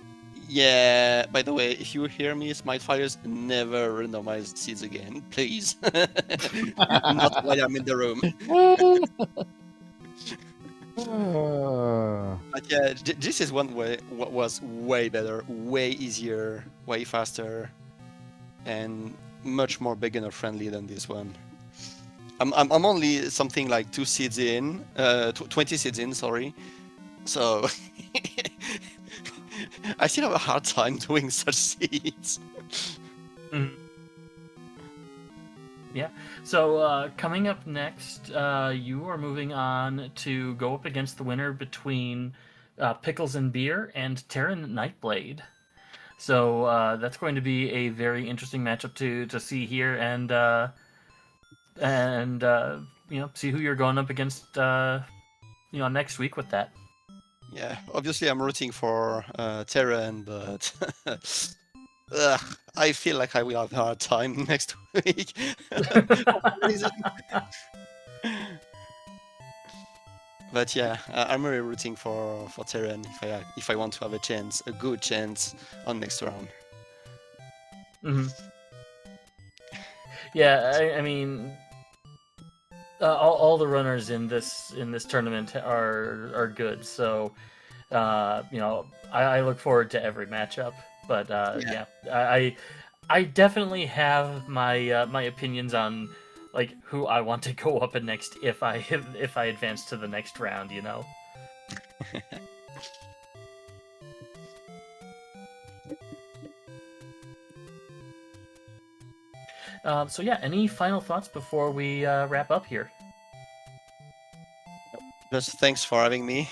Yeah, by the way, if you hear me, Smite Fires, never randomize seeds again, please. Not while I'm in the room. But yeah, this is one way what was way better, way easier, way faster, and much more beginner friendly than this one. I'm only something like 2 seeds in, 20 seeds in, sorry. So I still have a hard time doing such seeds. Yeah. So coming up next, you are moving on to go up against the winner between Pickles and Beer and Terran Nightblade. So that's going to be a very interesting matchup to see here, and see who you're going up against next week with that. Yeah, obviously I'm rooting for Terran, but I feel like I will have a hard time next week. But yeah, I'm really rooting for Terran if I want to have a good chance on next round. Mm-hmm. Yeah, I mean, all the runners in this tournament are good. So, I look forward to every matchup. But yeah, I definitely have my my opinions on like who I want to go up next if I advance to the next round. So yeah, any final thoughts before we wrap up here? Just thanks for having me.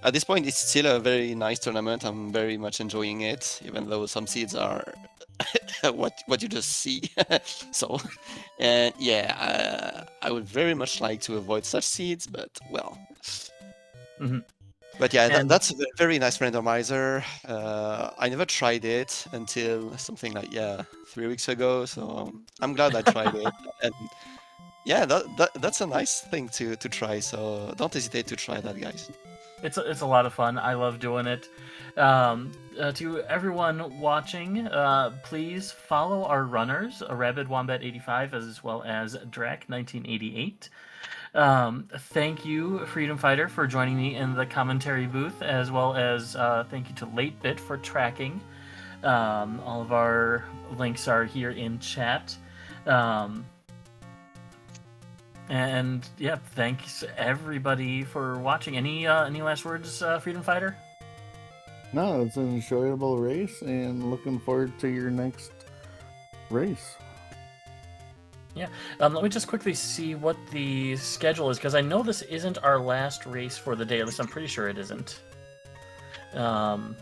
At this point, it's still a very nice tournament. I'm very much enjoying it, even though some seeds are what you just see. So, and yeah, I would very much like to avoid such seeds, but well. Mm-hmm. But yeah, that's a very nice randomizer. I never tried it until something like 3 weeks ago. So I'm glad I tried it. And yeah, that's a nice thing to try. So don't hesitate to try that, guys. It's a lot of fun. I love doing it. To everyone watching, please follow our runners, arabidwombat85 as well as DRAK1988. Thank you, Freedom Fighter, for joining me in the commentary booth, as well as thank you to LateBit for tracking. All of our links are here in chat. And yeah, thanks everybody for watching. Any last words, Freedom Fighter? No, it's an enjoyable race, and looking forward to your next race. Yeah, let me just quickly see what the schedule is, because I know this isn't our last race for the day. At least I'm pretty sure it isn't. No,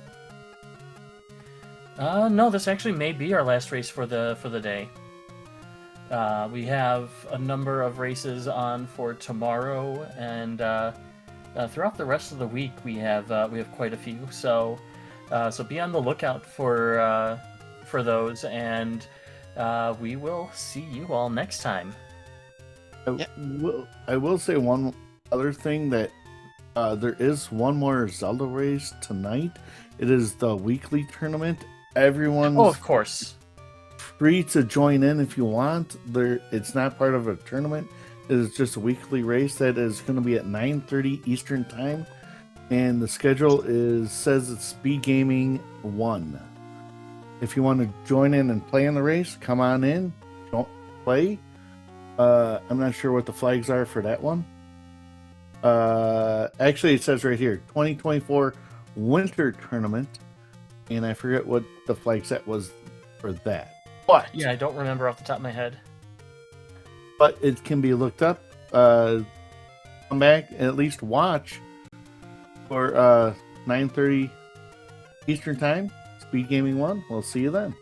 this actually may be our last race for the day. We have a number of races on for tomorrow, and throughout the rest of the week we have quite a few. So be on the lookout for those, and we will see you all next time. I will say one other thing, that there is one more Zelda race tonight. It is the weekly tournament. Everyone's of course free to join in if you want. It's not part of a tournament. It is just a weekly race that is going to be at 9:30 Eastern time, and the schedule says it's SpeedGaming 1. If you want to join in and play in the race, come on in. Don't play. I'm not sure what the flags are for that one. Actually, it says right here, 2024 Winter Tournament, and I forget what the flag set was for that. But yeah, I don't remember off the top of my head. But it can be looked up. Come back and at least watch for 9:30 Eastern time. SpeedGaming 1. We'll see you then.